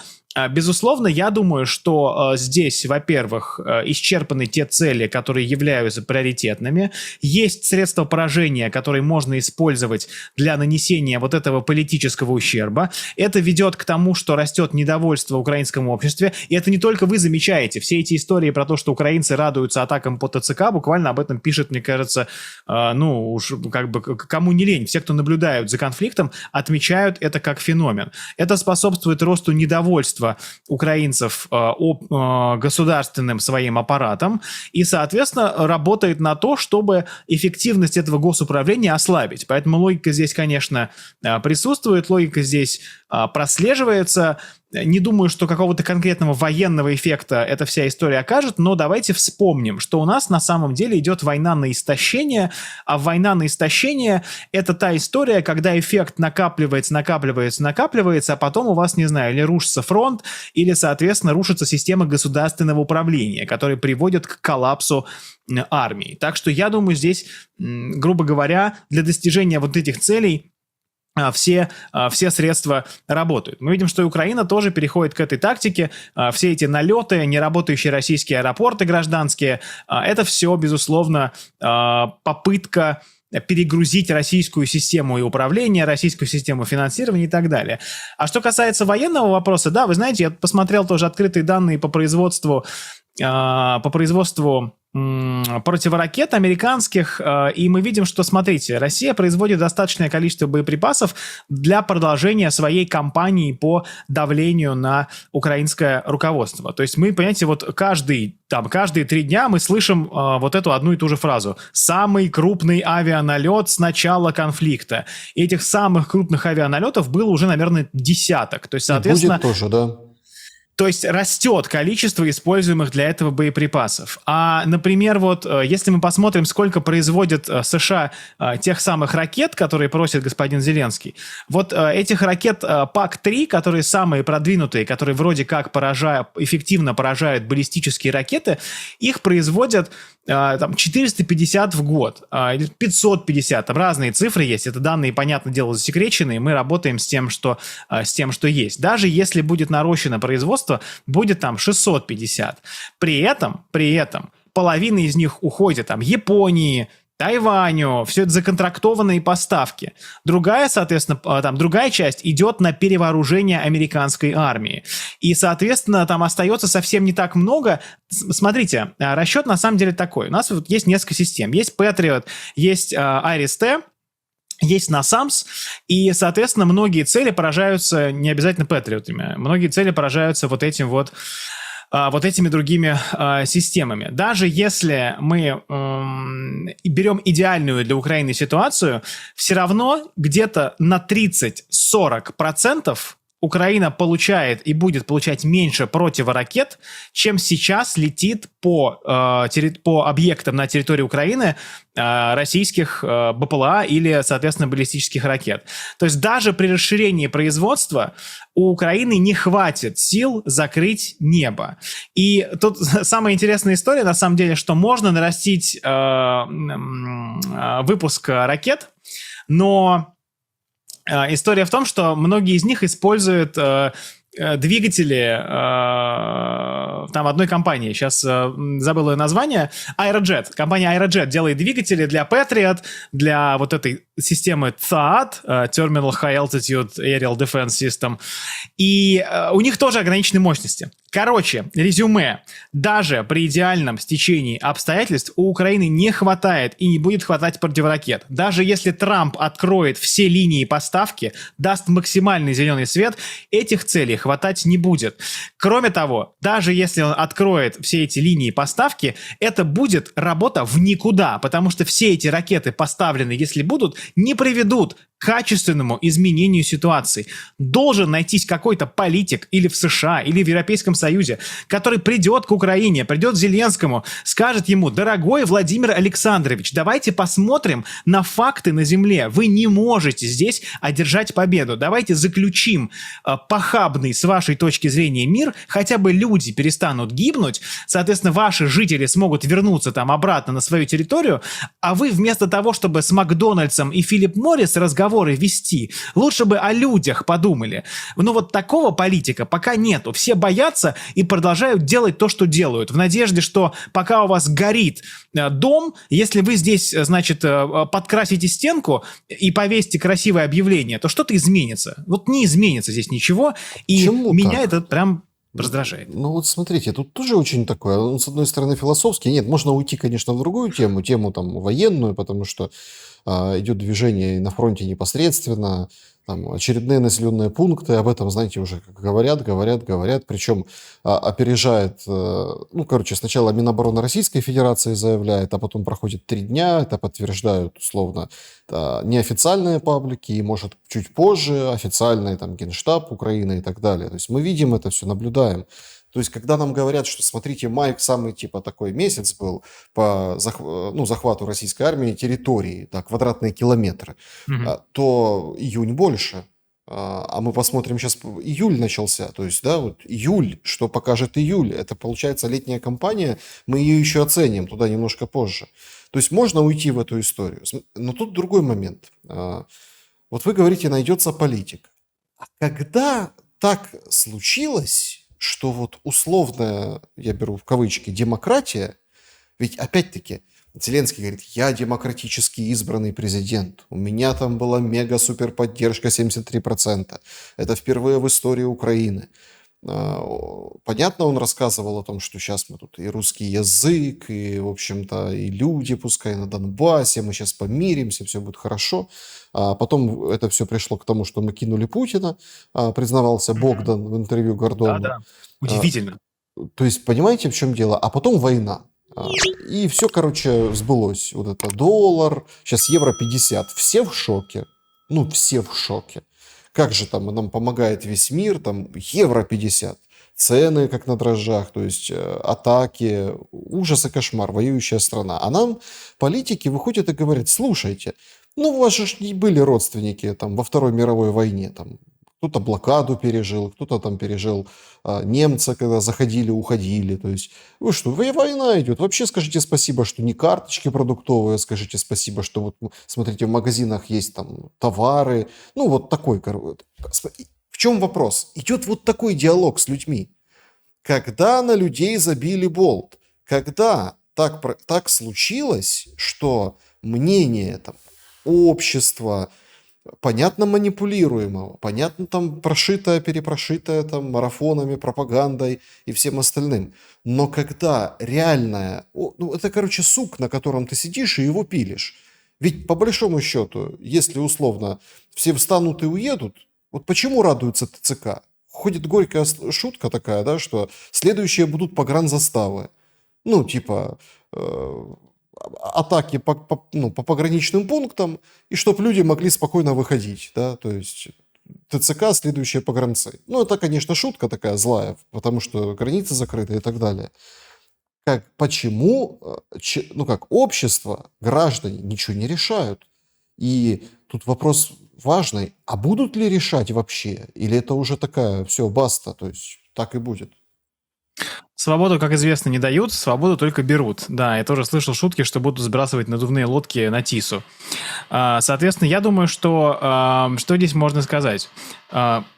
Безусловно, я думаю, что здесь, во-первых, исчерпаны те цели, которые являются приоритетными. Есть средства поражения, которые можно использовать для нанесения вот этого политического ущерба. Это ведет к тому, что растет недовольство в украинском обществе. И это не только вы замечаете. Все эти истории про то, что украинцы радуются атакам по ТЦК, буквально об этом пишет, мне кажется, кому не лень. Все, кто наблюдают за конфликтом, отмечают это как феномен. Это способствует росту недовольства украинцев государственным своим аппаратом и, соответственно, работает на то, чтобы эффективность этого госуправления ослабить. Поэтому логика здесь, конечно, присутствует, логика здесь прослеживается. Не думаю, что какого-то конкретного военного эффекта эта вся история окажет, но давайте вспомним, что у нас на самом деле идет война на истощение, а война на истощение – это та история, когда эффект накапливается, а потом у вас, не знаю, или рушится фронт, или, соответственно, рушится система государственного управления, которая приводит к коллапсу армии. Так что я думаю, здесь, грубо говоря, для достижения вот этих целей все средства работают. Мы видим, что и Украина тоже переходит к этой тактике. Все эти налеты, неработающие российские аэропорты гражданские, это все, безусловно, попытка перегрузить российскую систему и управления, российскую систему финансирования и так далее. А что касается военного вопроса, да, вы знаете, я посмотрел тоже открытые данные по производству противоракет американских, и мы видим, что, смотрите, Россия производит достаточное количество боеприпасов для продолжения своей кампании по давлению на украинское руководство. То есть мы, понимаете, вот каждые 3 дня мы слышим вот эту одну и ту же фразу. Самый крупный авианалет с начала конфликта. И этих самых крупных авианалетов было уже, наверное, десяток. То есть, соответственно... Будет тоже, да. То есть растет количество используемых для этого боеприпасов. А, например, вот если мы посмотрим, сколько производят США тех самых ракет, которые просит господин Зеленский, вот этих ракет ПАК-3, которые самые продвинутые, которые вроде как эффективно поражают баллистические ракеты, их производят 450 в год, 550, там разные цифры есть, это данные, понятное дело, засекреченные, мы работаем с тем, что есть. Даже если будет нарощено производство, будет там 650. При этом половина из них уходит Японии, Тайваню, все это законтрактованные поставки. Другая, соответственно, другая часть идет на перевооружение американской армии. И, соответственно, там остается совсем не так много. Смотрите, расчет на самом деле такой. У нас вот есть несколько систем. Есть Patriot, есть Iris-T, есть NASAMS, и, соответственно, многие цели поражаются не обязательно Патриотами. Многие цели поражаются вот этими другими системами. Даже если мы берем идеальную для Украины ситуацию, все равно где-то на 30-40% Украина получает и будет получать меньше противоракет, чем сейчас летит по объектам на территории Украины российских БПЛА или, соответственно, баллистических ракет. То есть даже при расширении производства у Украины не хватит сил закрыть небо. И тут самая интересная история, на самом деле, что можно нарастить выпуск ракет, но история в том, что многие из них используют двигатели там одной компании, сейчас забыл ее название, Aerojet. Компания Aerojet делает двигатели для Patriot, для вот этой системы THAAD, Terminal High Altitude Aerial Defense System, и у них тоже ограниченные мощности. Короче, резюме. Даже при идеальном стечении обстоятельств у Украины не хватает и не будет хватать противоракет. Даже если Трамп откроет все линии поставки, даст максимальный зеленый свет, этих целей хватать не будет. Кроме того, даже если он откроет все эти линии поставки, это будет работа в никуда, потому что все эти ракеты, поставленные, если будут, не приведут к качественному изменению ситуации. Должен найтись какой-то политик или в США, или в Европейском Союзе, который придет к Украине, придет к Зеленскому, скажет ему: дорогой Владимир Александрович, давайте посмотрим на факты на земле. Вы не можете здесь одержать победу. Давайте заключим похабный, с вашей точки зрения, мир, хотя бы люди перестанут гибнуть, соответственно, ваши жители смогут вернуться там обратно на свою территорию, а вы вместо того, чтобы с Макдональдсом и Филипп Моррис разговоры вести, лучше бы о людях подумали. Но вот такого политика пока нету. Все боятся и продолжают делать то, что делают, в надежде, что пока у вас горит дом, если вы здесь, значит, подкрасите стенку и повесите красивое объявление, то что-то изменится. Вот не изменится здесь ничего, и Почему меня так? это прям раздражает. Ну вот смотрите, тут тоже очень такое, он, с одной стороны, философский. Нет, можно уйти, конечно, в другую тему там военную, потому что идет движение и на фронте непосредственно, там очередные населенные пункты, об этом, знаете, уже говорят, причем опережает, ну, короче, сначала Минобороны Российской Федерации заявляет, а потом проходит 3 дня, это подтверждают, условно, неофициальные паблики, и, может, чуть позже официальный там Генштаб Украины и так далее. То есть мы видим это все, наблюдаем. То есть, когда нам говорят, что, смотрите, май самый, типа, такой месяц был по захвату российской армии территории, да, квадратные километры, Мгм. то июнь больше. А мы посмотрим, сейчас июль начался, то есть, да, вот июль, что покажет июль, это, получается, летняя кампания, мы ее еще оценим туда немножко позже. То есть, можно уйти в эту историю. Но тут другой момент. Вот вы говорите, найдется политик. А когда так случилось, что вот условная, я беру в кавычки, демократия, ведь опять-таки Зеленский говорит: я демократически избранный президент, у меня там была мега-супер поддержка 73%, это впервые в истории Украины. Понятно, он рассказывал о том, что сейчас мы тут и русский язык, и, в общем-то, и люди, пускай на Донбассе, мы сейчас помиримся, все будет хорошо. А потом это все пришло к тому, что мы кинули Путина, признавался Мгм. Богдан в интервью Гордону. Да-да. А, Удивительно. То есть, понимаете, в чем дело? А потом война. И все, короче, сбылось. Вот это доллар, сейчас евро 50. Все в шоке. Ну, все в шоке. Как же там нам помогает весь мир, там евро 50. Цены как на дрожжах, то есть атаки, ужас и кошмар, воюющая страна. А нам политики выходят и говорят: слушайте, ну у вас же ж не были родственники там во Второй мировой войне, там кто-то блокаду пережил, кто-то там пережил немца, когда заходили, уходили. То есть вы что, война идет. Вообще скажите спасибо, что не карточки продуктовые, скажите спасибо, что вот смотрите, в магазинах есть там товары. Ну вот такой. В чем вопрос? Идет вот такой диалог с людьми. Когда на людей забили болт, когда так случилось, что мнение там, общества, понятно, манипулируемого, понятно, там прошитое, перепрошитое там марафонами, пропагандой и всем остальным. Но когда реальное, ну это, короче, сук, на котором ты сидишь и его пилишь. Ведь по большому счету, если условно все встанут и уедут, вот почему радуется ТЦК? Ходит горькая шутка такая, да, что следующие будут погранзаставы. Ну, типа, атаки по пограничным пунктам, и чтобы люди могли спокойно выходить, да, то есть ТЦК, следующие погранцы. Ну, это, конечно, шутка такая злая, потому что границы закрыты и так далее. Почему, ну, как общество, граждане ничего не решают? И тут вопрос важный, а будут ли решать вообще? Или это уже такая, все, баста, то есть так и будет? Свободу, как известно, не дают, свободу только берут. Да, я тоже слышал шутки, что будут сбрасывать надувные лодки на Тису. Соответственно, я думаю, что здесь можно сказать?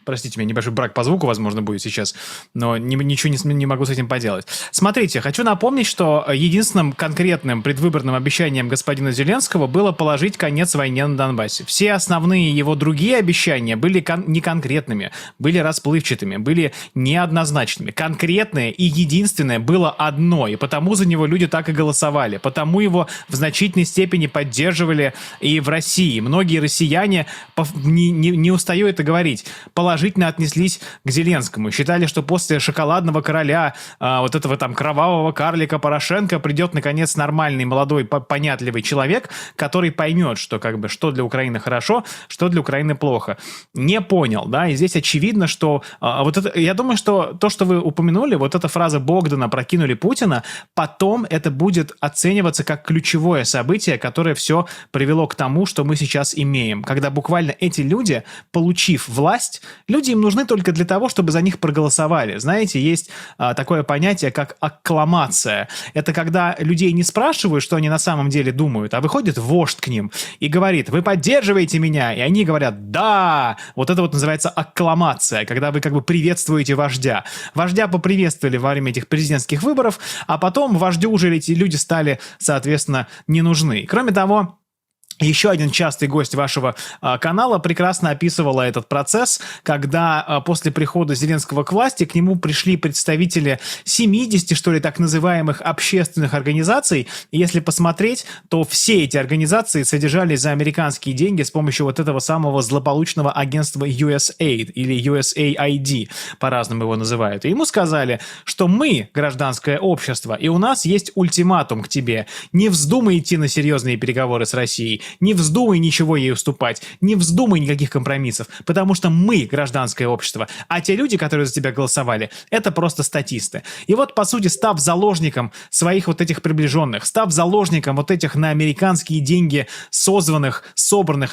Простите меня, небольшой брак по звуку, возможно, будет сейчас, но ничего не могу с этим поделать. Смотрите, хочу напомнить, что единственным конкретным предвыборным обещанием господина Зеленского было положить конец войне на Донбассе. Все основные его другие обещания были неконкретными, были расплывчатыми, были неоднозначными. Конкретное и единственное было одно, и потому за него люди так и голосовали, потому его в значительной степени поддерживали и в России. Многие россияне, не устаю это говорить, положительно отнеслись к Зеленскому. Считали, что после шоколадного короля, вот этого там кровавого карлика Порошенко придет, наконец, нормальный, молодой, понятливый человек, который поймет, что как бы что для Украины хорошо, что для Украины плохо. Не понял, да, и здесь очевидно, что вот это, я думаю, что то, что вы упомянули, вот эта фраза Богдана «прокинули Путина», потом это будет оцениваться как ключевое событие, которое все привело к тому, что мы сейчас имеем. Когда буквально эти люди, получив власть, люди им нужны только для того, чтобы за них проголосовали. Знаете, есть такое понятие, как аккламация. Это когда людей не спрашивают, что они на самом деле думают, а выходит вождь к ним и говорит: вы поддерживаете меня? И они говорят: да! Вот это вот называется аккламация, когда вы как бы приветствуете вождя. Вождя поприветствовали во время этих президентских выборов, а потом вождю уже эти люди стали, соответственно, не нужны. Кроме того, еще один частый гость вашего канала прекрасно описывала этот процесс, когда после прихода Зеленского к власти к нему пришли представители 70, что ли, так называемых общественных организаций. И если посмотреть, то все эти организации содержались за американские деньги с помощью вот этого самого злополучного агентства USAID или USAID, по-разному его называют. И ему сказали, что мы гражданское общество, и у нас есть ультиматум к тебе. Не вздумай идти на серьезные переговоры с Россией. Не вздумай ничего ей уступать, не вздумай никаких компромиссов, потому что мы гражданское общество, а те люди, которые за тебя голосовали, это просто статисты. И вот, по сути, став заложником своих вот этих приближенных, став заложником вот этих на американские деньги собранных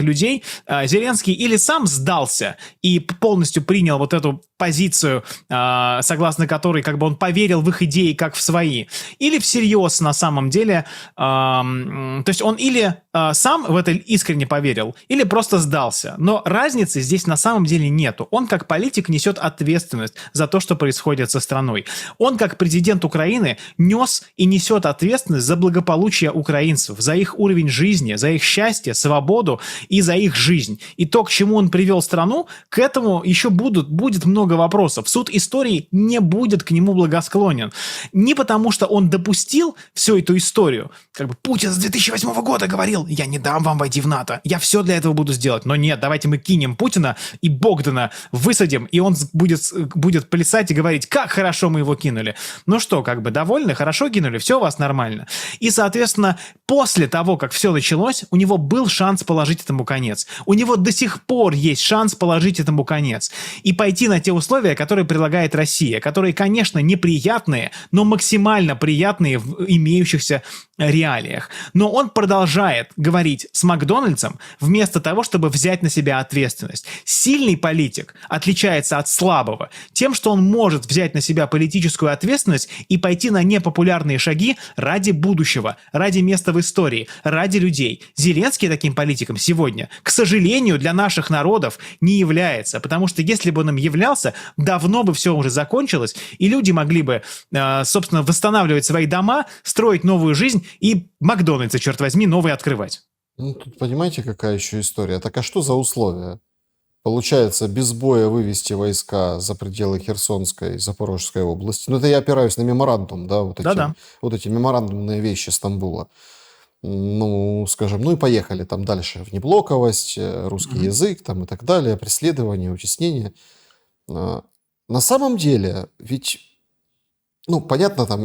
людей, Зеленский или сам сдался и полностью принял вот эту позицию, согласно которой как бы он поверил в их идеи как в свои, или всерьез на самом деле, то есть он или сам в это искренне поверил, или просто сдался. Но разницы здесь на самом деле нету. Он как политик несет ответственность за то, что происходит со страной. Он как президент Украины нес и несет ответственность за благополучие украинцев, за их уровень жизни, за их счастье, свободу и за их жизнь. И то, к чему он привел страну, к этому еще будет много вопросов. Суд истории не будет к нему благосклонен. Не потому, что он допустил всю эту историю. Как бы Путин с 2008 года говорил: я не дам вам войти в НАТО, я все для этого буду сделать. Но нет, давайте мы кинем Путина и Богдана высадим, и он будет плясать и говорить: как хорошо мы его кинули. Ну что, как бы довольны? Хорошо кинули? Все у вас нормально. И, соответственно, после того, как все началось, у него был шанс положить этому конец. У него до сих пор есть шанс положить этому конец. И пойти на те условия, которые предлагает Россия, которые, конечно, неприятные, но максимально приятные в имеющихся реалиях. Но он продолжает говорить с Макдональдсом вместо того, чтобы взять на себя ответственность. Сильный политик отличается от слабого тем, что он может взять на себя политическую ответственность и пойти на непопулярные шаги ради будущего, ради места в истории, ради людей. Зеленский таким политиком сегодня, к сожалению, для наших народов не является, потому что если бы он им являлся, давно бы все уже закончилось, и люди могли бы, собственно, восстанавливать свои дома, строить новую жизнь и Макдональдсы, черт возьми, новые открывать. Ну, тут понимаете, какая еще история? Так а что за условия? Получается, без боя вывести войска за пределы Херсонской, Запорожской области. Ну, это я опираюсь на меморандум, да, вот эти меморандумные вещи Стамбула. Ну, скажем, ну и поехали там дальше. Внеблоковость, русский язык там и так далее, преследование, утеснение. На самом деле, ведь, ну, понятно, там,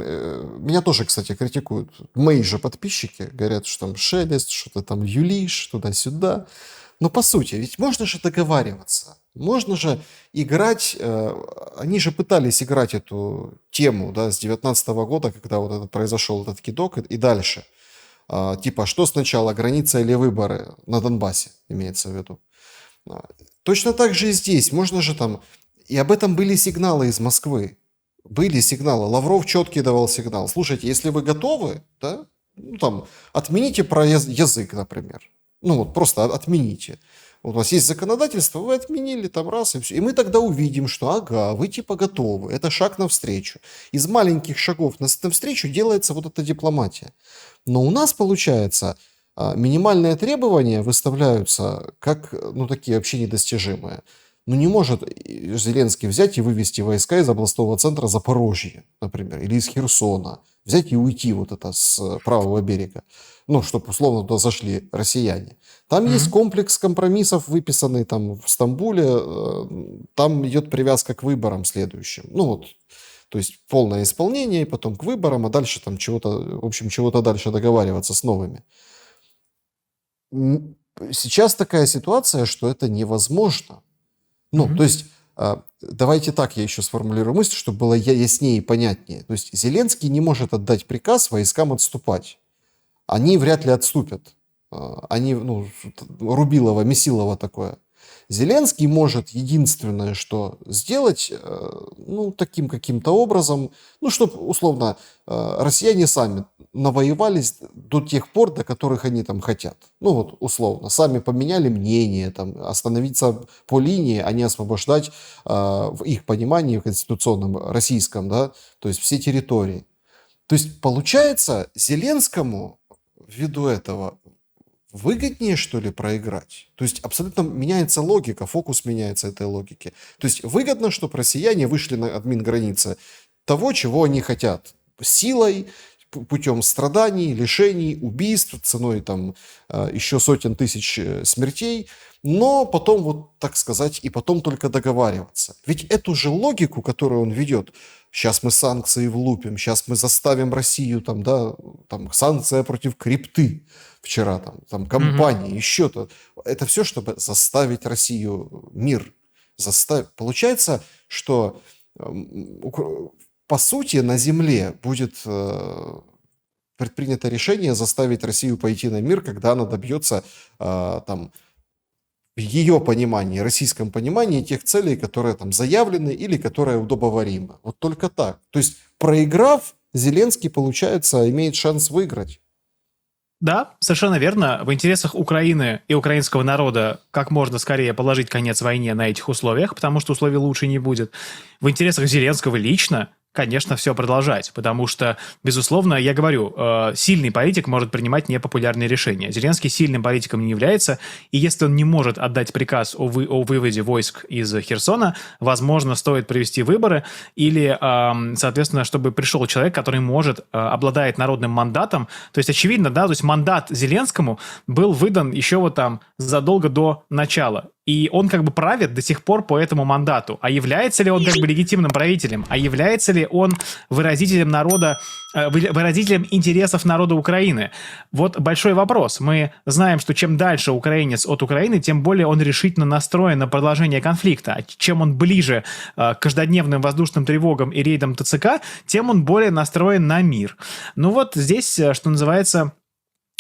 меня тоже, кстати, критикуют мои же подписчики, говорят, что там шелест, что-то там юлишь, туда-сюда. Но по сути, ведь можно же договариваться, можно же играть, они же пытались играть эту тему, да, с 2019 года, когда вот это произошел этот кидок и дальше. Типа, что сначала, граница или выборы на Донбассе, имеется в виду. Точно так же и здесь, можно же там, и об этом были сигналы из Москвы. Были сигналы. Лавров четкий давал сигнал. Слушайте, если вы готовы, да, ну, там, отмените про язык, например. Ну вот, просто отмените. Вот у вас есть законодательство, вы отменили там раз и все. И мы тогда увидим, что ага, вы типа готовы. Это шаг навстречу. Из маленьких шагов навстречу делается вот эта дипломатия. Но у нас получается минимальные требования выставляются как, ну, такие вообще недостижимые. Ну, не может Зеленский взять и вывести войска из областного центра Запорожья, например, или из Херсона. Взять и уйти вот это с правого берега. Ну, чтобы условно туда зашли россияне. Там есть комплекс компромиссов, выписанный там в Стамбуле. Там идет привязка к выборам следующим. Ну, вот. То есть полное исполнение, и потом к выборам, а дальше там чего-то, в общем, чего-то дальше договариваться с новыми. Сейчас такая ситуация, что это невозможно. Ну, то есть, давайте так я еще сформулирую мысль, чтобы было яснее и понятнее. То есть, Зеленский не может отдать приказ войскам отступать. Они вряд ли отступят. Они, ну, Рубилово, Месилово такое. Зеленский может единственное, что сделать, ну, таким каким-то образом, ну, чтобы, условно, россияне сами навоевались до тех пор, до которых они там хотят. Ну, вот, условно, сами поменяли мнение, там, остановиться по линии, а не освобождать, в их понимании, в конституционном российском, да, то есть все территории. То есть, получается, Зеленскому ввиду этого выгоднее, что ли, проиграть? То есть абсолютно меняется логика, фокус меняется этой логики. То есть выгодно, чтобы россияне вышли на админ-границы того, чего они хотят. Силой, путем страданий, лишений, убийств, ценой там еще сотен тысяч смертей, но потом, вот так сказать, и потом только договариваться. Ведь эту же логику, которую он ведет, сейчас мы санкции влупим, сейчас мы заставим Россию, там, да, там, санкция против крипты вчера, там компании, еще-то. Это все, чтобы заставить Россию мир. Получается, что по сути на земле будет предпринято решение заставить Россию пойти на мир, когда она добьется там в ее понимании, российском понимании тех целей, которые там заявлены или которые удобоваримы. Вот только так. То есть, проиграв, Зеленский, получается, имеет шанс выиграть. Да, совершенно верно. В интересах Украины и украинского народа как можно скорее положить конец войне на этих условиях, потому что условий лучше не будет. В интересах Зеленского лично, конечно, все продолжать, потому что, безусловно, я говорю, сильный политик может принимать непопулярные решения. Зеленский сильным политиком не является, и если он не может отдать приказ о выводе войск из Херсона, возможно, стоит провести выборы или, соответственно, чтобы пришел человек, который обладает народным мандатом. То есть, очевидно, да, то есть мандат Зеленскому был выдан еще вот там задолго до начала. И он как бы правит до сих пор по этому мандату. А является ли он как бы легитимным правителем? А является ли он выразителем народа, выразителем интересов народа Украины? Вот большой вопрос. Мы знаем, что чем дальше украинец от Украины, тем более он решительно настроен на продолжение конфликта. А чем он ближе к каждодневным воздушным тревогам и рейдам ТЦК, тем он более настроен на мир. Ну вот здесь, что называется,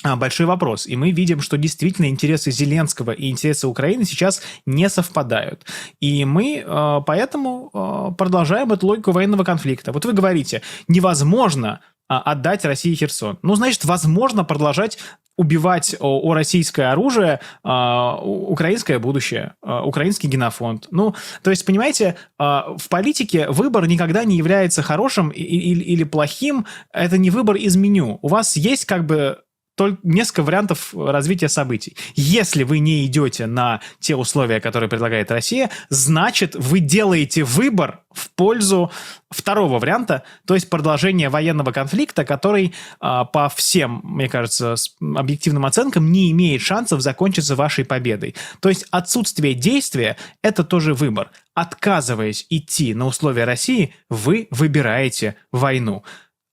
большой вопрос. И мы видим, что действительно интересы Зеленского и интересы Украины сейчас не совпадают. И мы поэтому продолжаем эту логику военного конфликта. Вот вы говорите, невозможно отдать России Херсон. Ну, значит, возможно продолжать убивать о российское оружие, украинское будущее, украинский генофонд. Ну, то есть, понимаете, в политике выбор никогда не является хорошим или плохим. Это не выбор из меню. У вас есть как бы только несколько вариантов развития событий. Если вы не идете на те условия, которые предлагает Россия, значит, вы делаете выбор в пользу второго варианта, то есть продолжения военного конфликта, который по всем, мне кажется, объективным оценкам не имеет шансов закончиться вашей победой. То есть отсутствие действия – это тоже выбор. Отказываясь идти на условия России, вы выбираете войну.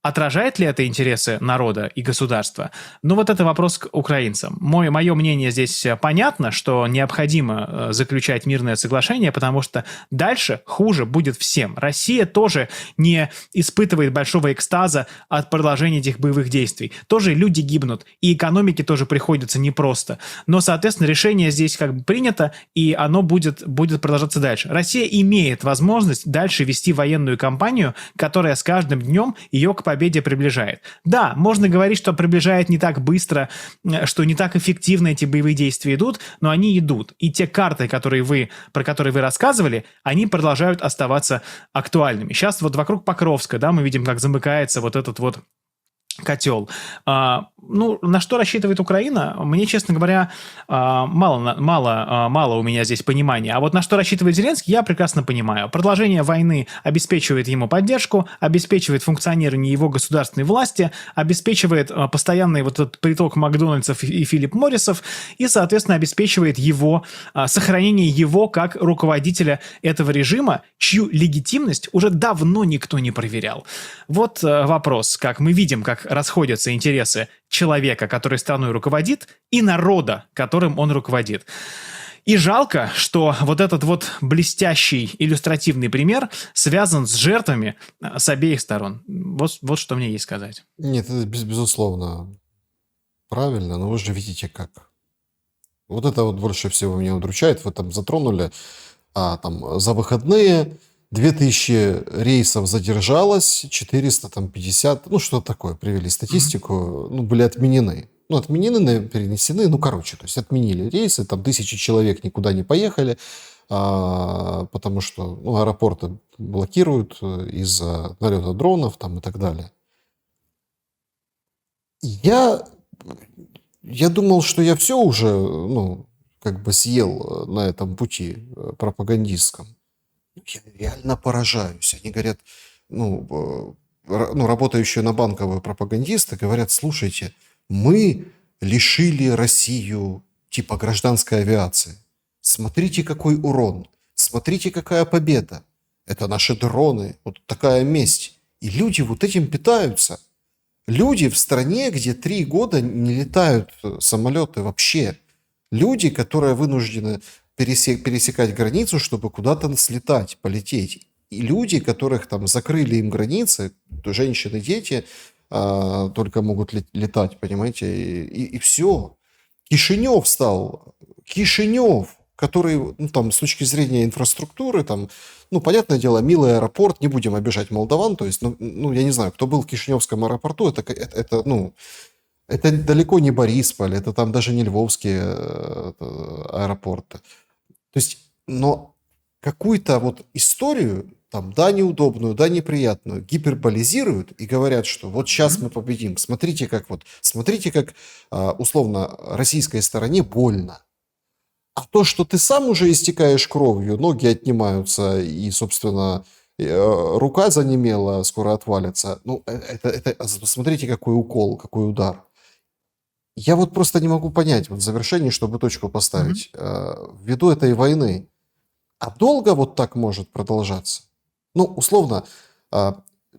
Отражает ли это интересы народа и государства? Ну, вот это вопрос к украинцам. Мое мнение здесь понятно, что необходимо заключать мирное соглашение, потому что дальше хуже будет всем. Россия тоже не испытывает большого экстаза от продолжения этих боевых действий. Тоже люди гибнут, и экономике тоже приходится непросто. Но, соответственно, решение здесь как бы принято, и оно будет продолжаться дальше. Россия имеет возможность дальше вести военную кампанию, которая с каждым днем ее к победе победе приближает. Да, можно говорить, что приближает не так быстро, что не так эффективно эти боевые действия идут, но они идут. И те карты, про которые вы рассказывали, они продолжают оставаться актуальными. Сейчас вот вокруг Покровска, да, мы видим, как замыкается вот этот вот котел. На что рассчитывает Украина? Мне, честно говоря, мало у меня здесь понимания. А вот на что рассчитывает Зеленский, я прекрасно понимаю. Продолжение войны обеспечивает ему поддержку, обеспечивает функционирование его государственной власти, обеспечивает постоянный вот этот приток Макдональдсов и Филипп Моррисов и, соответственно, обеспечивает сохранение его как руководителя этого режима, чью легитимность уже давно никто не проверял. Вот вопрос, как мы видим, как расходятся интересы человека, который страной руководит, и народа, которым он руководит. И жалко, что вот этот вот блестящий иллюстративный пример связан с жертвами с обеих сторон. Вот что мне есть сказать. Нет, это безусловно правильно, но вы же видите как. Вот это вот больше всего меня удручает. Вы там затронули, там за выходные 2000 рейсов задержалось, 450, что такое, привели статистику, были отменены. Отменены, перенесены, то есть отменили рейсы, там 1000 человек никуда не поехали, потому что аэропорты блокируют из-за налета дронов там и так далее. Я думал, что я все уже, съел на этом пути пропагандистском. Я реально поражаюсь. Они говорят, работающие на банковые пропагандисты говорят, слушайте, мы лишили Россию типа гражданской авиации. Смотрите, какой урон. Смотрите, какая победа. Это наши дроны. Вот такая месть. И люди вот этим питаются. Люди в стране, где 3 года не летают самолеты вообще. Люди, которые вынуждены пересекать границу, чтобы куда-то слетать, полететь. И люди, которых там закрыли им границы, женщины, дети, только могут летать, понимаете, и все. Кишинев стал, который, с точки зрения инфраструктуры, понятное дело, милый аэропорт, не будем обижать молдаван, то есть, я не знаю, кто был в Кишиневском аэропорту, это далеко не Борисполь, это там даже не львовские аэропорты. То есть, но какую-то вот историю, да, неудобную, да, неприятную, гиперболизируют и говорят, что вот сейчас мы победим. Смотрите, как условно, российской стороне больно. А то, что ты сам уже истекаешь кровью, ноги отнимаются и, собственно, рука занемела, скоро отвалится. Смотрите, какой укол, какой удар. Я вот просто не могу понять в завершении, чтобы точку поставить, ввиду этой войны. А долго вот так может продолжаться? Условно,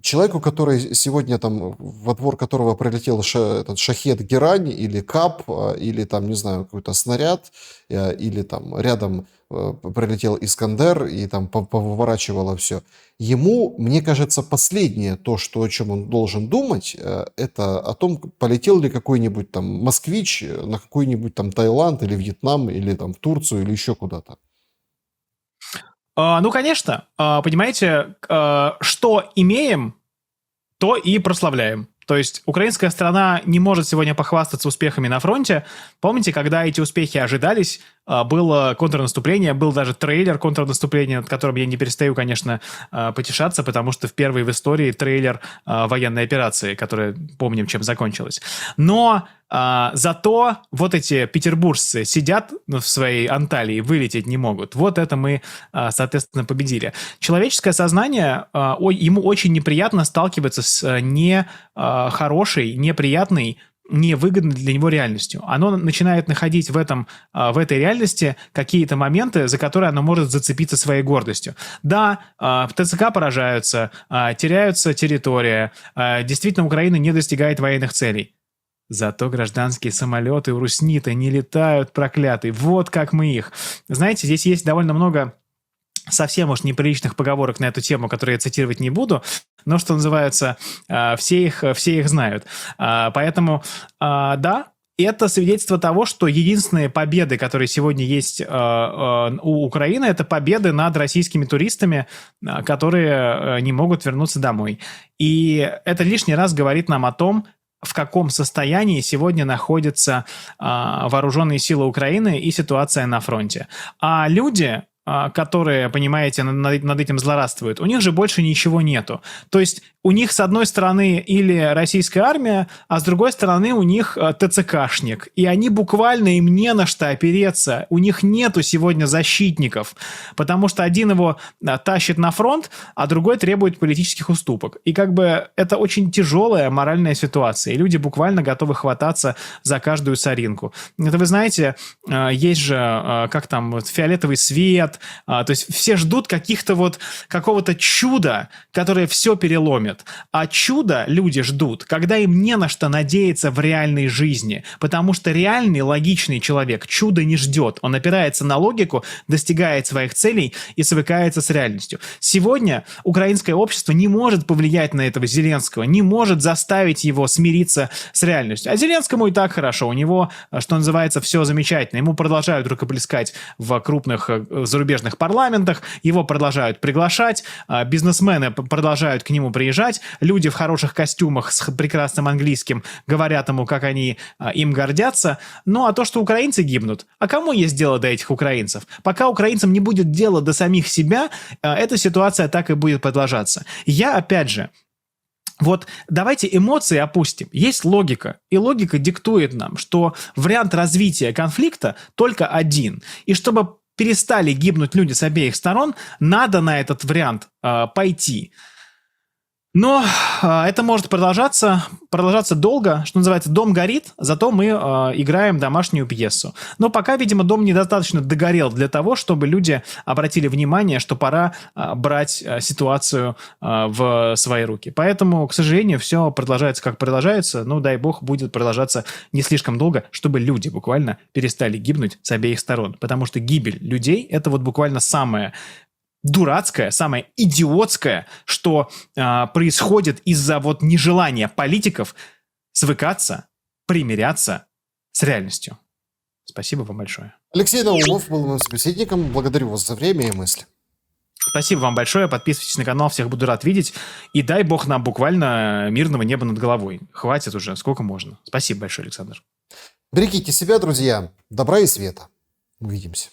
человеку, который сегодня во двор которого прилетел этот шахед Герань или КАП, или там, не знаю, какой-то снаряд, или там рядом прилетел Искандер и там поворачивало все. Ему, мне кажется, последнее то, о чем он должен думать, это о том, полетел ли какой-нибудь там москвич на какой-нибудь там Таиланд или Вьетнам, или там в Турцию, или еще куда-то. Конечно. Понимаете, что имеем, то и прославляем. То есть украинская страна не может сегодня похвастаться успехами на фронте. Помните, когда эти успехи ожидались, было контрнаступление, был даже трейлер контрнаступления, над которым я не перестаю, конечно, потешаться, потому что впервые в истории трейлер военной операции, которая, помним, чем закончилась. Но зато вот эти петербуржцы сидят в своей Анталии, вылететь не могут. Вот это мы, соответственно, победили. Человеческое сознание, ему очень неприятно сталкиваться с нехорошей, неприятной, невыгодной для него реальностью. Оно начинает находить в этой реальности какие-то моменты, за которые оно может зацепиться своей гордостью. Да, в ТЦК поражаются, теряются территория, действительно Украина не достигает военных целей. Зато гражданские самолеты у руснита не летают, проклятые. Вот как мы их. Знаете, здесь есть довольно много совсем уж неприличных поговорок на эту тему, которые я цитировать не буду, но, что называется, все их знают. Поэтому, да, это свидетельство того, что единственные победы, которые сегодня есть у Украины, это победы над российскими туристами, которые не могут вернуться домой. И это лишний раз говорит нам о том, в каком состоянии сегодня находятся вооруженные силы Украины и ситуация на фронте. А люди, которые, понимаете, над этим злорадствуют, у них же больше ничего нету. То есть у них с одной стороны или российская армия, а с другой стороны у них ТЦКшник. И они буквально им не на что опереться. У них нету сегодня защитников, потому что один его тащит на фронт, а другой требует политических уступок. И как бы это очень тяжелая моральная ситуация. И люди буквально готовы хвататься за каждую соринку. Это вы знаете, есть же, как там, вот, фиолетовый свет. То есть все ждут какого-то чуда, которое все переломит. А чудо люди ждут, когда им не на что надеяться в реальной жизни. Потому что реальный, логичный человек чудо не ждет. Он опирается на логику, достигает своих целей и свыкается с реальностью. Сегодня украинское общество не может повлиять на этого Зеленского, не может заставить его смириться с реальностью. А Зеленскому и так хорошо. У него, что называется, все замечательно. Ему продолжают рукоплескать в крупных зарубежных парламентах, его продолжают приглашать, бизнесмены продолжают к нему приезжать, люди в хороших костюмах с прекрасным английским говорят ему, как они им гордятся. Ну, а то, что украинцы гибнут, а кому есть дело до этих украинцев? Пока украинцам не будет дела до самих себя, эта ситуация так и будет продолжаться. Я, опять же, вот давайте эмоции опустим. Есть логика, и логика диктует нам, что вариант развития конфликта только один. И чтобы перестали гибнуть люди с обеих сторон, надо на этот вариант пойти. Но это может продолжаться долго, что называется, дом горит, зато мы играем домашнюю пьесу. Но пока, видимо, дом недостаточно догорел для того, чтобы люди обратили внимание, что пора брать ситуацию в свои руки. Поэтому, к сожалению, все продолжается как продолжается, но, дай бог, будет продолжаться не слишком долго, чтобы люди буквально перестали гибнуть с обеих сторон. Потому что гибель людей – это вот буквально самое дурацкое, самое идиотское, что происходит из-за вот нежелания политиков свыкаться, примиряться с реальностью. Спасибо вам большое. Алексей Наумов был моим собеседником. Благодарю вас за время и мысли. Спасибо вам большое. Подписывайтесь на канал, всех буду рад видеть. И дай бог нам буквально мирного неба над головой. Хватит уже, сколько можно. Спасибо большое, Александр. Берегите себя, друзья. Добра и света. Увидимся.